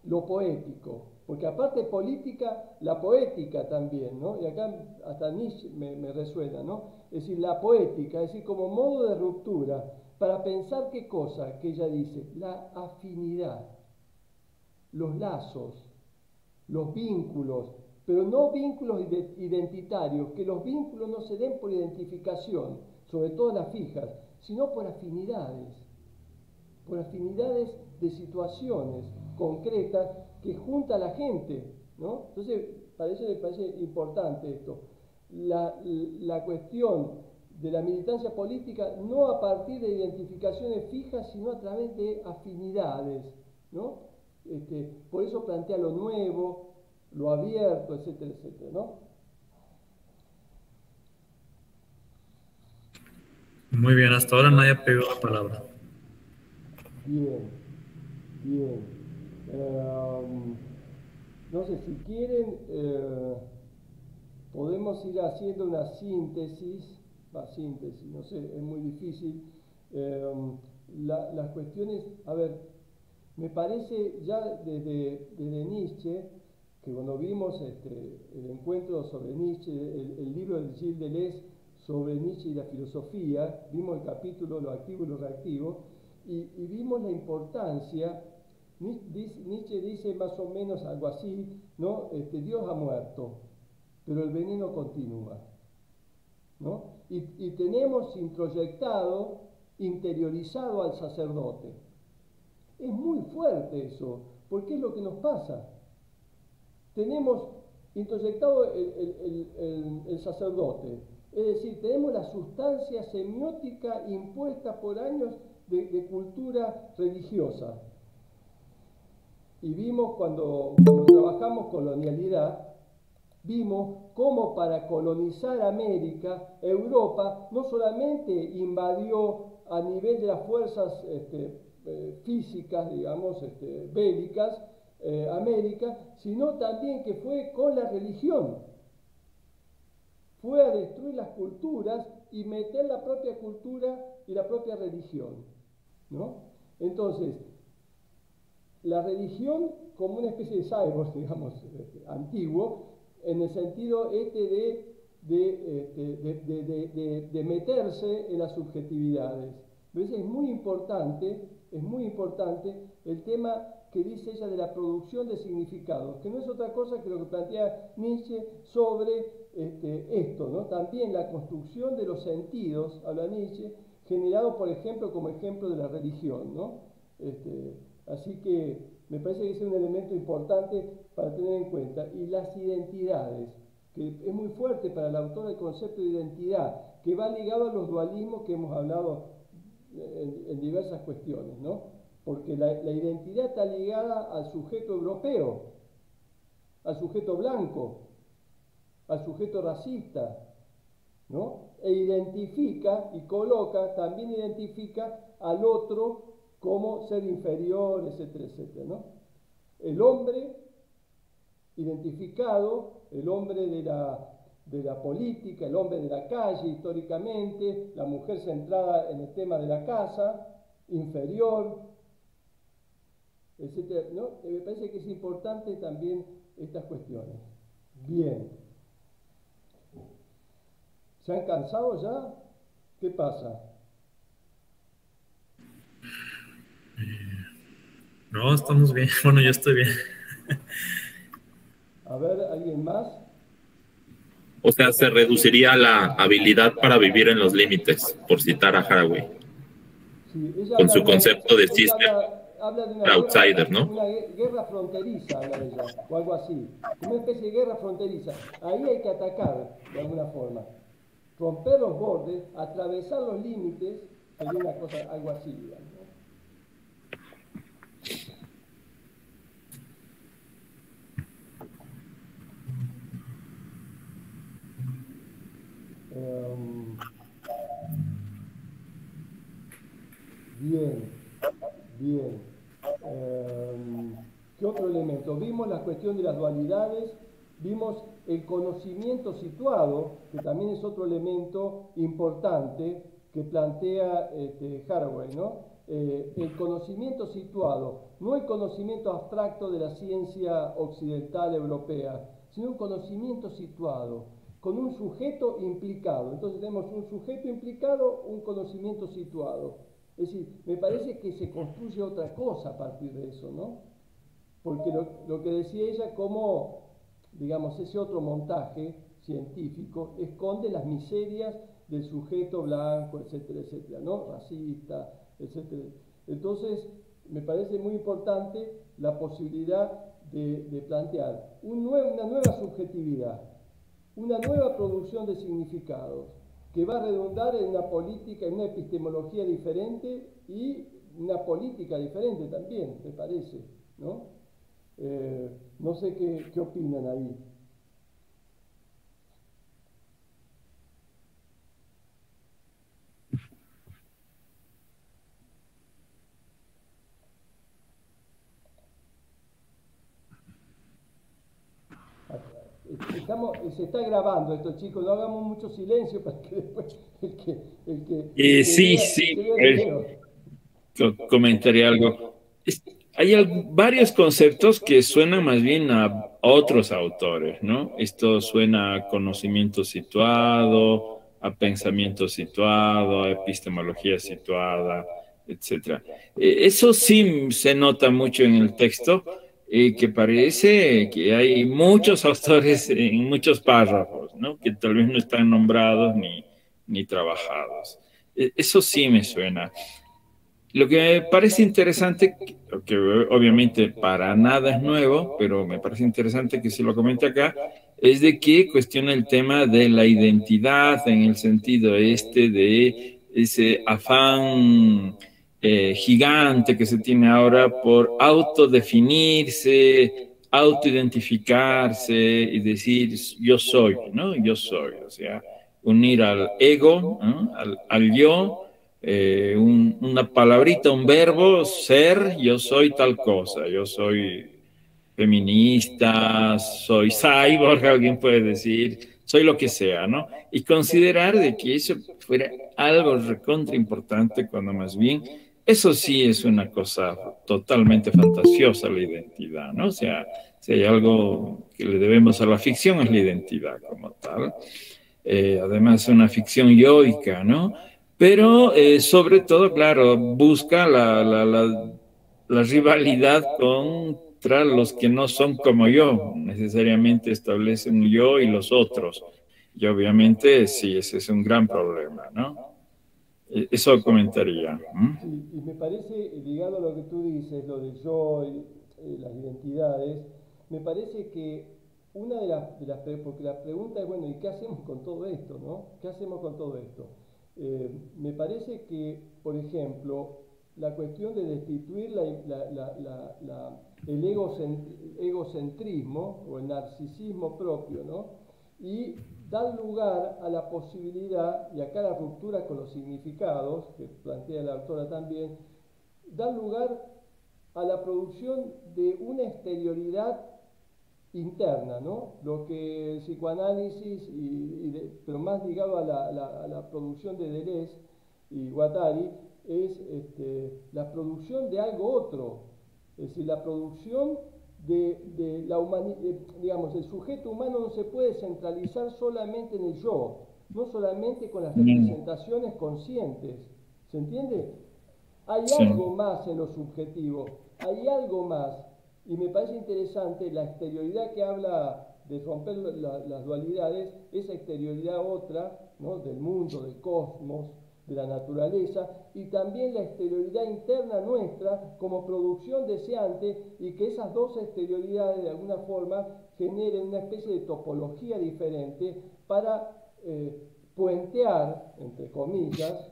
lo poético, porque aparte de política, la poética también, ¿no? Y acá hasta Nietzsche me resuena, ¿no? Es decir, la poética, es decir, como modo de ruptura, para pensar qué cosa que ella dice, la afinidad, los lazos, los vínculos, pero no vínculos identitarios, que los vínculos no se den por identificación, sobre todo las fijas, sino por afinidades de situaciones concretas que junta a la gente, ¿no? Entonces, me parece importante esto. La cuestión de la militancia política no a partir de identificaciones fijas, sino a través de afinidades, ¿no? Por eso plantea lo nuevo, lo abierto, etcétera, etcétera, ¿no? Muy bien, hasta ahora nadie ha pedido la palabra. Bien. No sé, si quieren, podemos ir haciendo una síntesis, no sé, es muy difícil. Las cuestiones, a ver, me parece ya desde Nietzsche, que cuando vimos el encuentro sobre Nietzsche, el libro de Gilles Deleuze sobre Nietzsche y la filosofía, vimos el capítulo Lo activo y lo reactivo, y vimos la importancia. Nietzsche dice más o menos algo así, ¿no? Dios ha muerto, pero el veneno continúa, ¿no? Y tenemos introyectado, interiorizado al sacerdote. Es muy fuerte eso, porque es lo que nos pasa. Tenemos introyectado el sacerdote, es decir, tenemos la sustancia semiótica impuesta por años de cultura religiosa. Y vimos cuando trabajamos colonialidad, vimos cómo para colonizar América, Europa no solamente invadió a nivel de las fuerzas físicas, digamos, bélicas, América, sino también que fue con la religión. Fue a destruir las culturas y meter la propia cultura y la propia religión, ¿no? Entonces, la religión como una especie de cyborg, digamos, antiguo, en el sentido de meterse en las subjetividades. Entonces es muy importante el tema que dice ella de la producción de significados, que no es otra cosa que lo que plantea Nietzsche sobre esto, ¿no? También la construcción de los sentidos, habla Nietzsche, generado, por ejemplo, como ejemplo de la religión, ¿no? Así que me parece que es un elemento importante para tener en cuenta. Y las identidades, que es muy fuerte para el autor el concepto de identidad, que va ligado a los dualismos que hemos hablado en diversas cuestiones, ¿no? Porque la identidad está ligada al sujeto europeo, al sujeto blanco, al sujeto racista, ¿no? E identifica y coloca, también identifica al otro como ser inferior, etcétera, etcétera, ¿no? El hombre identificado, el hombre de la política, el hombre de la calle históricamente, la mujer centrada en el tema de la casa, inferior, etcétera, ¿no? Me parece que es importante también estas cuestiones. Bien. ¿Se han cansado ya? ¿Qué pasa? No, estamos bien. Bueno, yo estoy bien. A ver, ¿alguien más? O sea, se reduciría la habilidad para vivir en los límites, por citar a Haraway, Sí, con su concepto de ella sister habla de una outsider, guerra, ¿no? una guerra fronteriza, habla ella, o algo así, una especie de guerra fronteriza. Ahí hay que atacar de alguna forma, romper los bordes, atravesar los límites, sería una cosa, algo así, digamos, ¿no? Bien. ¿Qué otro elemento? Vimos la cuestión de las dualidades, vimos el conocimiento situado, que también es otro elemento importante que plantea Haraway, ¿no? El conocimiento situado, no el conocimiento abstracto de la ciencia occidental europea, sino un conocimiento situado, con un sujeto implicado. Entonces tenemos un sujeto implicado, un conocimiento situado. Es decir, me parece que se construye otra cosa a partir de eso, ¿no? Porque lo que decía ella, como, digamos, ese otro montaje científico esconde las miserias del sujeto blanco, etcétera, etcétera, ¿no? Racista, etcétera. Entonces, me parece muy importante la posibilidad de plantear una nueva subjetividad, una nueva producción de significados, que va a redundar en una política, en una epistemología diferente y una política diferente también, me parece, ¿no? No sé qué opinan ahí. Se está grabando esto, chicos, no hagamos mucho silencio para que después sí, comentaría algo. Hay varios conceptos que suenan más bien a otros autores, ¿no? Esto suena a conocimiento situado, a pensamiento situado, a epistemología situada, etc. Eso sí se nota mucho en el texto, que parece que hay muchos autores en muchos párrafos, ¿no? Que tal vez no están nombrados ni trabajados. Eso sí me suena. Lo que me parece interesante, que obviamente para nada es nuevo, pero me parece interesante que se lo comente acá, es de que cuestiona el tema de la identidad en el sentido de ese afán gigante que se tiene ahora por autodefinirse, autoidentificarse y decir yo soy, ¿no? Yo soy, o sea, unir al ego, ¿no? al yo, una palabrita, un verbo, ser, yo soy tal cosa, yo soy feminista, soy cyborg, alguien puede decir, soy lo que sea, ¿no? Y considerar de que eso fuera algo recontra importante cuando más bien, eso sí es una cosa totalmente fantasiosa la identidad, ¿no? O sea, si hay algo que le debemos a la ficción es la identidad como tal. Además es una ficción yoica, ¿no? Pero sobre todo, claro, busca la rivalidad contra los que no son como yo, necesariamente establece un yo y los otros. Y obviamente sí, ese es un gran problema, ¿no? Eso comentaría. Sí, y me parece, ligado a lo que tú dices, lo del yo y las identidades, me parece que una de las porque la pregunta es, bueno, ¿y qué hacemos con todo esto, no? ¿Qué hacemos con todo esto? Me parece que, por ejemplo, la cuestión de destituir el egocentrismo o el narcisismo propio, ¿no? Y dar lugar a la posibilidad, y acá la ruptura con los significados, que plantea la autora también, dar lugar a la producción de una exterioridad interna, ¿no? Lo que el psicoanálisis, pero más ligado a la producción de Deleuze y Guattari, es la producción de algo otro, es decir, la producción de la humanidad, digamos, el sujeto humano no se puede centralizar solamente en el yo, no solamente con las representaciones conscientes, ¿se entiende? Hay algo más en lo subjetivo, hay algo más. Y me parece interesante la exterioridad que habla de romper las dualidades, esa exterioridad otra, ¿no? Del mundo, del cosmos, de la naturaleza, y también la exterioridad interna nuestra como producción deseante, y que esas dos exterioridades de alguna forma generen una especie de topología diferente para puentear, entre comillas,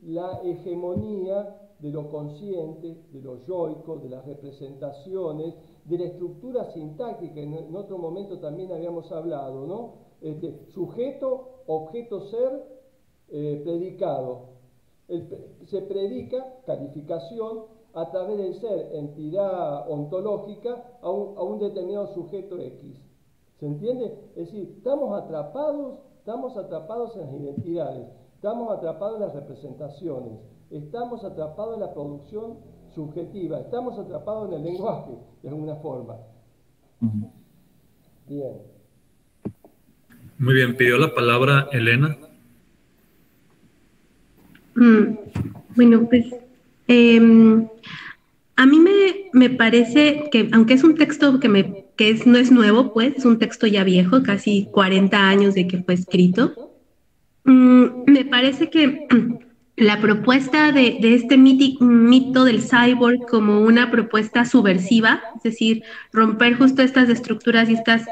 la hegemonía de lo consciente, de lo yoico, de las representaciones, de la estructura sintáctica, en otro momento también habíamos hablado, ¿no? Sujeto, objeto, ser, predicado. Se predica, calificación, a través del ser, entidad ontológica, a un determinado sujeto X. ¿Se entiende? Es decir, estamos atrapados en las identidades, estamos atrapados en las representaciones, estamos atrapados en la producción subjetiva, estamos atrapados en el lenguaje, de alguna forma. Bien. Muy bien, pidió la palabra Elena. Bueno, pues a mí me parece que, aunque es un texto no es nuevo, pues, es un texto ya viejo, casi 40 años de que fue escrito, me parece que la propuesta de este mito del cyborg como una propuesta subversiva, es decir, romper justo estas estructuras y estas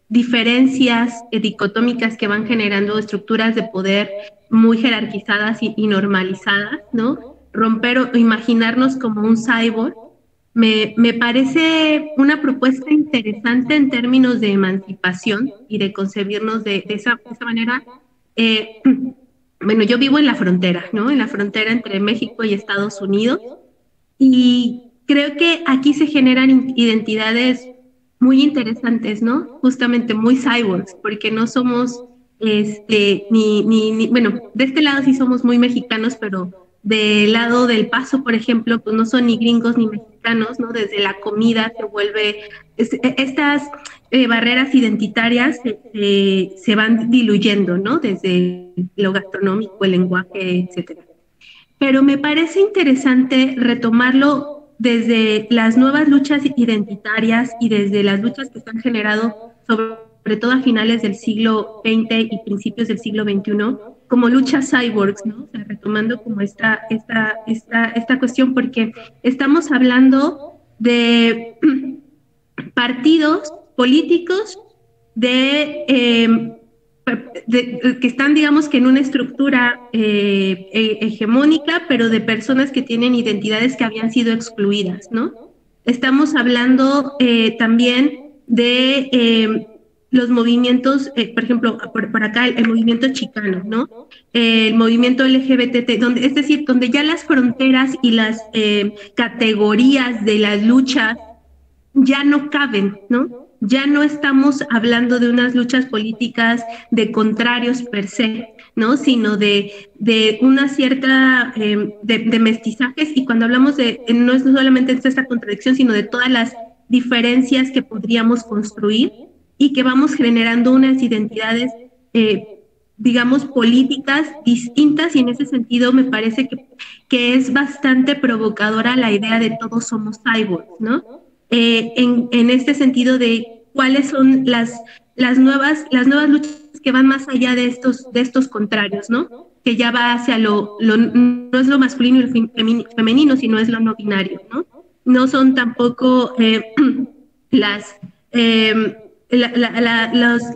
diferencias dicotómicas que van generando estructuras de poder muy jerarquizadas y normalizadas, ¿no? Romper o imaginarnos como un cyborg, me parece una propuesta interesante en términos de emancipación y de concebirnos de esa manera. Bueno, yo vivo en la frontera, ¿no? En la frontera entre México y Estados Unidos, y creo que aquí se generan identidades muy interesantes, ¿no? Justamente muy cyborgs, porque no somos, bueno, de este lado sí somos muy mexicanos, pero del lado del Paso, por ejemplo, pues no son ni gringos ni mexicanos, latinoamericanos, ¿no? Desde la comida se vuelve, estas barreras identitarias se van diluyendo, ¿no? Desde lo gastronómico, el lenguaje, etcétera. Pero me parece interesante retomarlo desde las nuevas luchas identitarias y desde las luchas que se han generado sobre todo a finales del siglo XX y principios del siglo XXI, como luchas cyborgs, ¿no? O sea, retomando como esta cuestión, porque estamos hablando de partidos políticos que están, digamos, que en una estructura hegemónica, pero de personas que tienen identidades que habían sido excluidas, ¿no? Estamos hablando también de los movimientos, por ejemplo, por acá el movimiento chicano, ¿no? El movimiento LGBT, es decir, donde ya las fronteras y las categorías de las luchas ya no caben, ¿no? Ya no estamos hablando de unas luchas políticas de contrarios per se, ¿no? Sino de una cierta, de mestizajes, y cuando hablamos no es solamente de esta contradicción, sino de todas las diferencias que podríamos construir y que vamos generando unas identidades, digamos, políticas distintas, y en ese sentido me parece que es bastante provocadora la idea de todos somos cyborgs, ¿no? En este sentido de cuáles son las nuevas luchas que van más allá de estos contrarios, ¿no? Que ya va hacia no es lo masculino y lo femenino, sino es lo no binario, ¿no? No son tampoco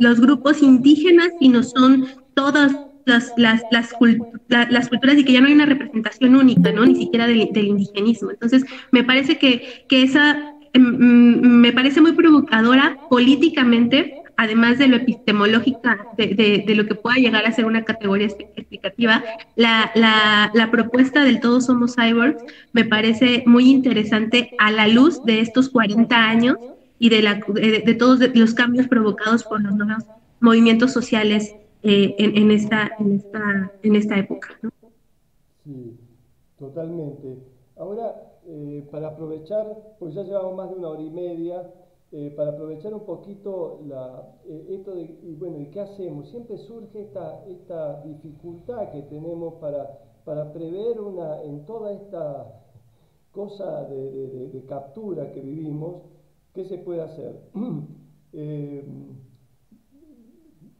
los grupos indígenas, sino son todas las culturas, y que ya no hay una representación única, ¿no? Ni siquiera del indigenismo. Entonces, me parece que esa me parece muy provocadora políticamente, además de lo epistemológica, de lo que pueda llegar a ser una categoría explicativa. La propuesta del Todos Somos Cyborgs me parece muy interesante a la luz de estos 40 años y de todos los cambios provocados por los nuevos movimientos sociales en esta época, ¿no? Sí, totalmente. Ahora, para aprovechar, pues ya llevamos más de 1 hora y media, para aprovechar un poquito esto de, ¿y qué hacemos? Siempre surge esta dificultad que tenemos para prever en toda esta cosa de captura que vivimos, ¿qué se puede hacer?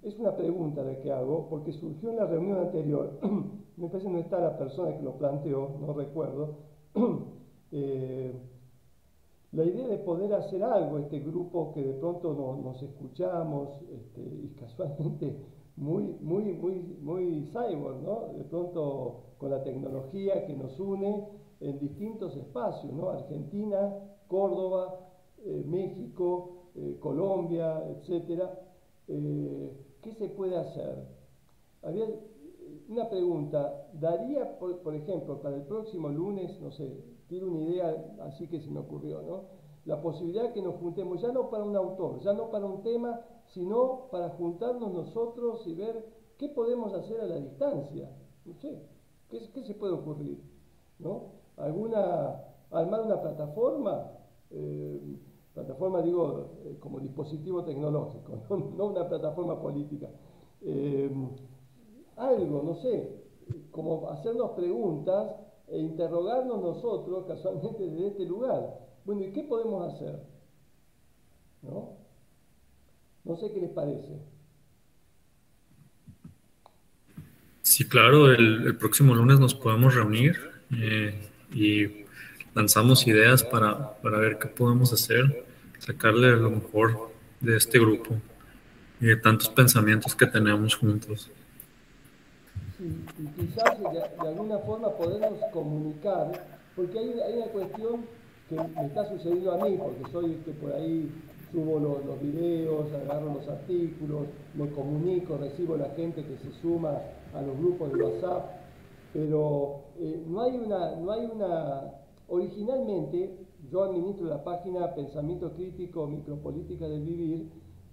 Es una pregunta la que hago, porque surgió en la reunión anterior, me parece que no está la persona que lo planteó, no recuerdo, la idea de poder hacer algo, este grupo que de pronto nos escuchamos, y casualmente muy cyborg, ¿no? De pronto con la tecnología que nos une en distintos espacios, ¿no? Argentina, Córdoba, México, Colombia, etcétera. ¿Qué se puede hacer? Había una pregunta, ¿daría, por ejemplo, para el próximo lunes, no sé, tiro una idea así que se me ocurrió, ¿no? La posibilidad que nos juntemos, ya no para un autor, ya no para un tema, sino para juntarnos nosotros y ver qué podemos hacer a la distancia. No sé, ¿qué se puede ocurrir? ¿No? Armar una plataforma, digo, como dispositivo tecnológico, no una plataforma política. Algo, no sé, como hacernos preguntas e interrogarnos nosotros casualmente desde este lugar. Bueno, ¿y qué podemos hacer? No sé qué les parece. Sí, claro, el próximo lunes nos podemos reunir y lanzamos ideas para ver qué podemos hacer, sacarle lo mejor de este grupo y de tantos pensamientos que tenemos juntos. Sí, y quizás de alguna forma podernos comunicar, porque hay una cuestión que me está sucediendo a mí, porque soy el que por ahí subo los videos, agarro los artículos, me comunico, recibo la gente que se suma a los grupos de WhatsApp, pero no hay una... Originalmente yo administro la página Pensamiento Crítico, Micropolítica del Vivir,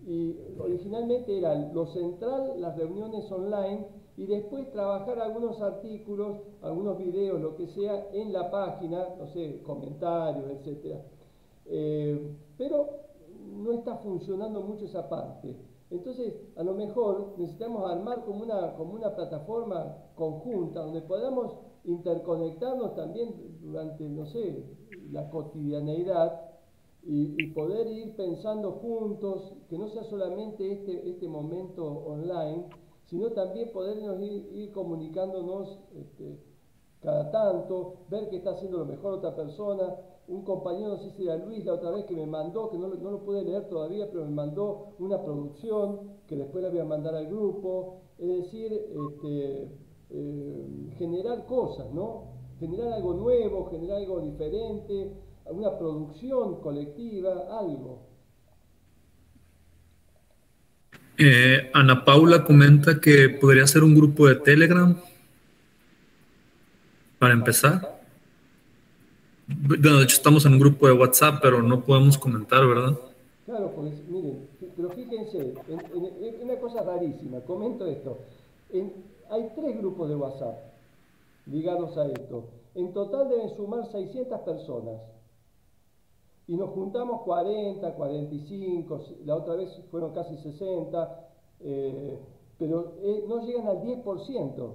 Y originalmente era lo central, las reuniones online, y después trabajar algunos artículos, algunos videos, lo que sea, en la página, no sé, comentarios, etc. Pero no está funcionando mucho esa parte. Entonces, a lo mejor necesitamos armar como una plataforma conjunta donde podamos interconectarnos también durante, no sé, la cotidianeidad y poder ir pensando juntos, que no sea solamente este momento online, sino también podernos ir comunicándonos cada tanto, ver qué está haciendo lo mejor otra persona. Un compañero, no sé si era Luis, la otra vez que me mandó, que no lo pude leer todavía, pero me mandó una producción que después la voy a mandar al grupo. Es decir, generar cosas, ¿no? Generar algo nuevo, generar algo diferente, una producción colectiva, algo. Ana Paula comenta que podría ser un grupo de Telegram para empezar. Bueno, de hecho estamos en un grupo de WhatsApp, pero no podemos comentar, ¿verdad? Claro, porque miren, pero fíjense, en una cosa rarísima, comento esto. Hay 3 grupos de WhatsApp ligados a esto. En total deben sumar 600 personas. Y nos juntamos 40, 45, la otra vez fueron casi 60, pero no llegan al 10%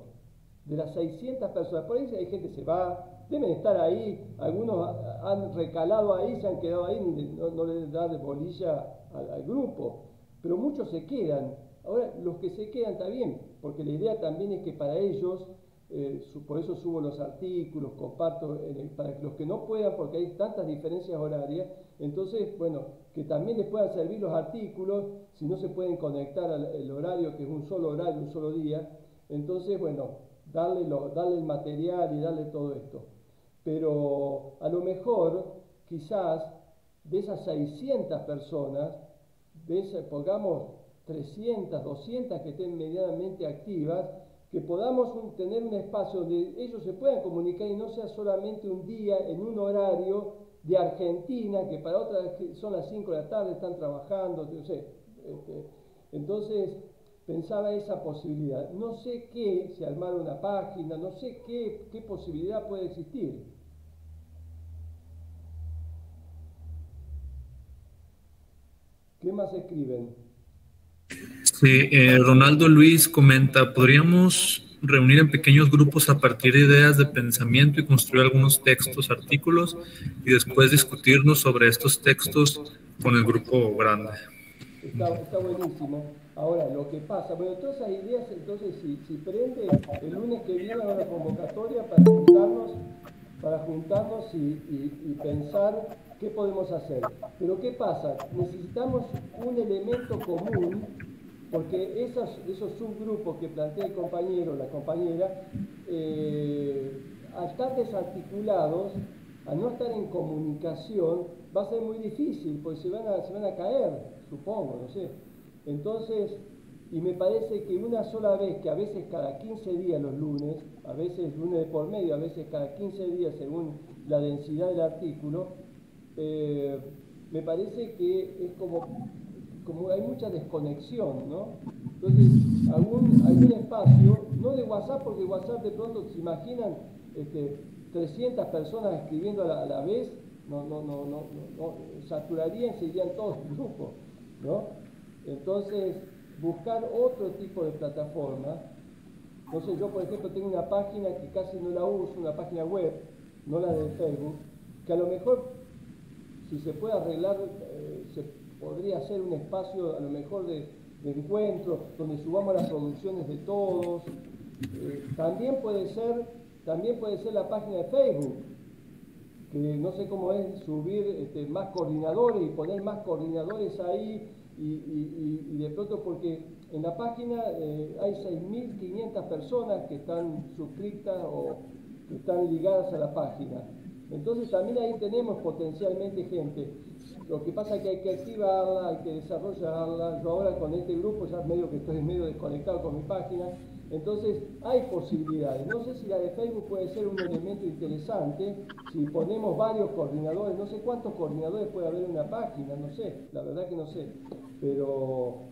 de las 600 personas. Por ahí hay gente que se va, deben estar ahí, algunos han recalado ahí, se han quedado ahí, no les da de bolilla al grupo, pero muchos se quedan. Ahora, los que se quedan está bien, porque la idea también es que para ellos, por eso subo los artículos, comparto, para los que no puedan, porque hay tantas diferencias horarias, entonces, bueno, que también les puedan servir los artículos, si no se pueden conectar al horario, que es un solo horario, un solo día, entonces, bueno, darle el material y darle todo esto. Pero a lo mejor, quizás, de esas 600 personas, pongamos 300, 200 que estén medianamente activas, que podamos tener un espacio donde ellos se puedan comunicar y no sea solamente un día en un horario de Argentina, que para otras son las 5 de la tarde, están trabajando, no sé. Entonces, pensaba esa posibilidad. No sé si armar una página, no sé qué posibilidad puede existir. ¿Qué más escriben? Sí, Ronaldo Luis comenta, ¿podríamos reunir en pequeños grupos a partir de ideas de pensamiento y construir algunos textos, artículos, y después discutirnos sobre estos textos con el grupo grande? Está buenísimo. Ahora, lo que pasa, bueno, todas esas ideas, entonces, si prende, el lunes que viene una convocatoria para juntarnos y pensar qué podemos hacer. Pero ¿qué pasa? Necesitamos un elemento común, porque esos subgrupos que plantea el compañero, la compañera, al estar desarticulados, al no estar en comunicación, va a ser muy difícil, porque se van a caer, supongo, no sé. Entonces, y me parece que una sola vez, que a veces cada 15 días los lunes, a veces lunes de por medio, a veces cada 15 días según la densidad del artículo, me parece que es como hay mucha desconexión, ¿no? Entonces, algún espacio, no de WhatsApp, porque WhatsApp de pronto, se imaginan 300 personas escribiendo a la vez, no, saturarían, se irían todos los grupos, ¿no? Entonces, buscar otro tipo de plataforma. Entonces, yo, por ejemplo, tengo una página que casi no la uso, una página web, no la de Facebook, que a lo mejor, si se puede arreglar, se podría hacer un espacio, a lo mejor, de encuentro, donde subamos las producciones de todos. También puede ser la página de Facebook, que no sé cómo es subir más coordinadores y poner más coordinadores ahí, y de pronto, porque en la página hay 6.500 personas que están suscritas o que están ligadas a la página. Entonces también ahí tenemos potencialmente gente. Lo que pasa es que hay que activarla, hay que desarrollarla. Yo ahora con este grupo ya medio que estoy medio desconectado con mi página. Entonces hay posibilidades. No sé si la de Facebook puede ser un elemento interesante, si ponemos varios coordinadores. No sé cuántos coordinadores puede haber en una página, no sé, la verdad que no sé. pero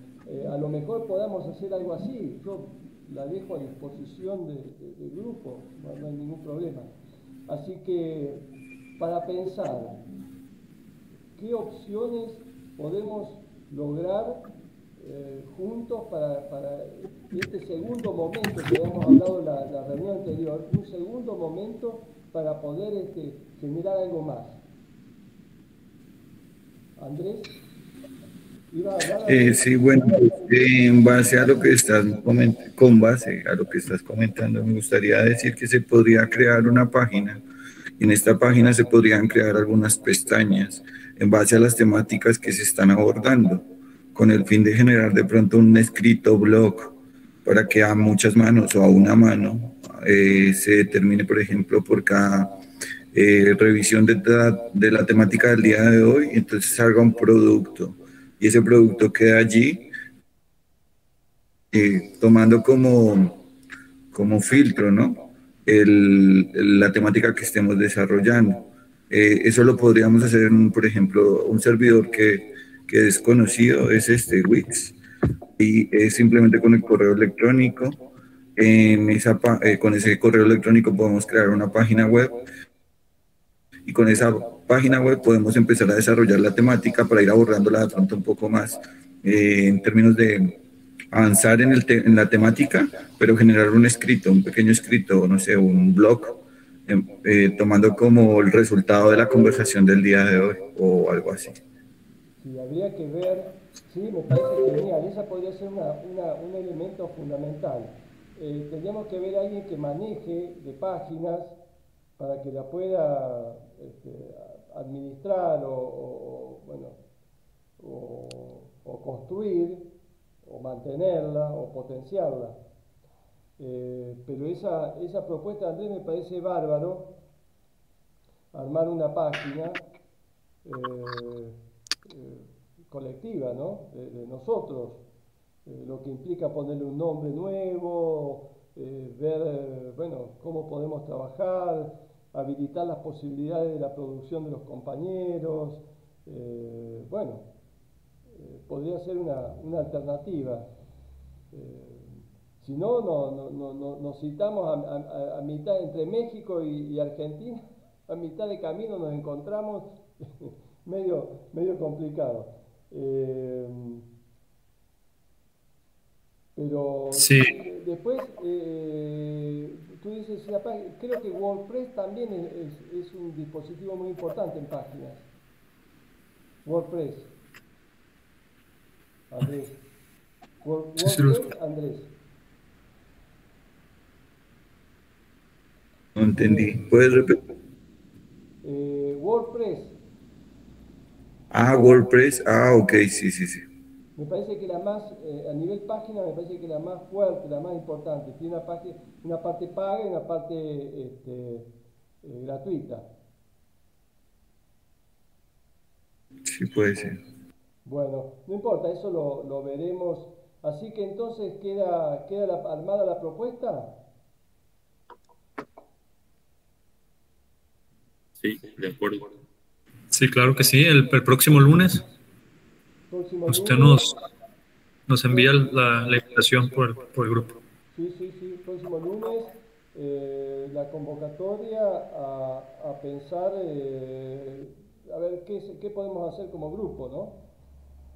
a lo mejor podamos hacer algo así. Yo la dejo a disposición del grupo, no hay ningún problema. Así que, para pensar, ¿qué opciones podemos lograr juntos para este segundo momento que habíamos hablado en la reunión anterior, un segundo momento para poder generar algo más? Andrés, ¿iba a hablar? Sí, bueno, en base a lo que estás con base a lo que estás comentando, me gustaría decir que se podría crear una página. En esta página se podrían crear algunas pestañas en base a las temáticas que se están abordando, con el fin de generar de pronto un escrito blog para que a muchas manos o a una mano se determine, por ejemplo, por cada revisión de la temática del día de hoy, entonces salga un producto y ese producto queda allí tomando como filtro, ¿no? La temática que estemos desarrollando. Eso lo podríamos hacer en, por ejemplo, un servidor que es conocido, es Wix, y es simplemente con el correo electrónico. Con ese correo electrónico podemos crear una página web y con esa página web podemos empezar a desarrollar la temática para ir abordándola de pronto un poco más en términos de avanzar en la temática, pero generar un escrito, un pequeño escrito, no sé, un blog, tomando como el resultado de la conversación del día de hoy o algo así. Sí, habría que ver, sí, me parece genial, esa podría ser un elemento fundamental. Tendríamos que ver a alguien que maneje de páginas para que la pueda administrar o construir, o mantenerla, o potenciarla. Pero esa propuesta, Andrés, me parece bárbaro, armar una página colectiva, ¿no? De nosotros, lo que implica ponerle un nombre nuevo, ver, bueno, cómo podemos trabajar, habilitar las posibilidades de la producción de los compañeros, bueno, podría ser una alternativa. Si no, nos citamos a mitad entre México y Argentina, a mitad de camino nos encontramos, medio complicado. Pero sí. Después, tú dices, creo que WordPress también es un dispositivo muy importante en páginas. WordPress. Andrés. WordPress, Andrés. No entendí. ¿Puedes repetir? WordPress. WordPress. Ok, sí. Me parece que la más, a nivel página, me parece que la más fuerte, la más importante. Tiene una parte paga y una parte gratuita. Sí, puede ser. Bueno, no importa, eso lo veremos. Así que entonces queda armada la propuesta. Sí, de acuerdo. Sí, claro que sí. El próximo lunes. Usted nos envía la invitación por el grupo. Sí. Próximo lunes, la convocatoria a pensar, a ver qué podemos hacer como grupo, ¿no?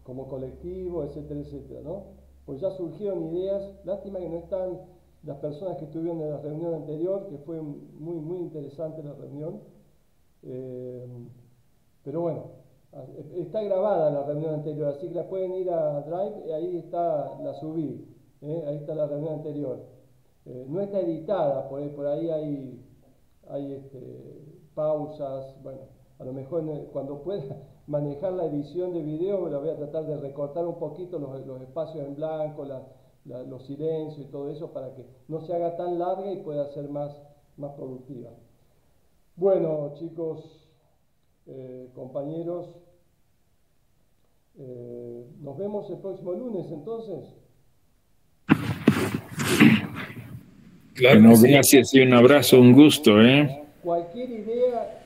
Como colectivo, etcétera, ¿no? Pues ya surgieron ideas. Lástima que no están las personas que estuvieron en la reunión anterior, que fue muy interesante la reunión. Pero bueno, está grabada la reunión anterior, así que la pueden ir a Drive, y ahí está, la subí, ahí está la reunión anterior. No está editada, por ahí hay pausas, bueno, a lo mejor cuando pueda manejar la edición de video, la voy a tratar de recortar un poquito los espacios en blanco, los silencios y todo eso, para que no se haga tan larga y pueda ser más productiva. Bueno, chicos, compañeros, nos vemos el próximo lunes, entonces. Claro, bueno, gracias y un abrazo, un gusto, Cualquier idea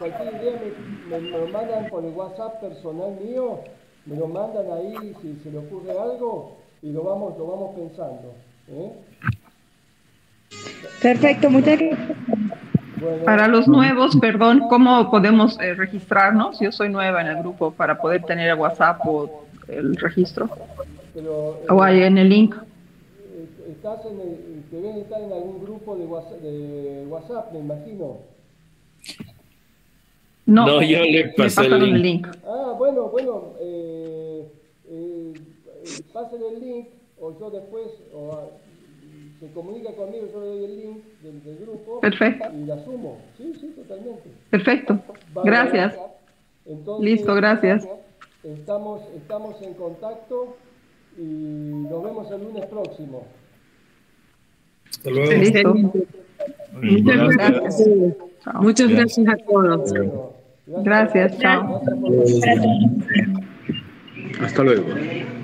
me mandan por el WhatsApp personal mío me lo mandan ahí si se le ocurre algo y lo vamos pensando. Perfecto, muchas gracias. Bueno, para los nuevos, perdón, ¿cómo podemos registrarnos? Yo soy nueva en el grupo para poder tener el WhatsApp o el registro. Pero, o ahí en el link. Debes estar en algún grupo de WhatsApp, me imagino. No, yo le pasé el link. Ah, bueno, pasen el link o yo después se comunica conmigo, yo le doy el link del grupo. Perfecto. Y la sumo. Sí, totalmente. Perfecto. Gracias. Entonces, listo, gracias. Estamos en contacto y nos vemos el lunes próximo. Hasta luego. Listo. Muchas gracias. Muchas gracias a todos. Gracias, chao. Hasta luego.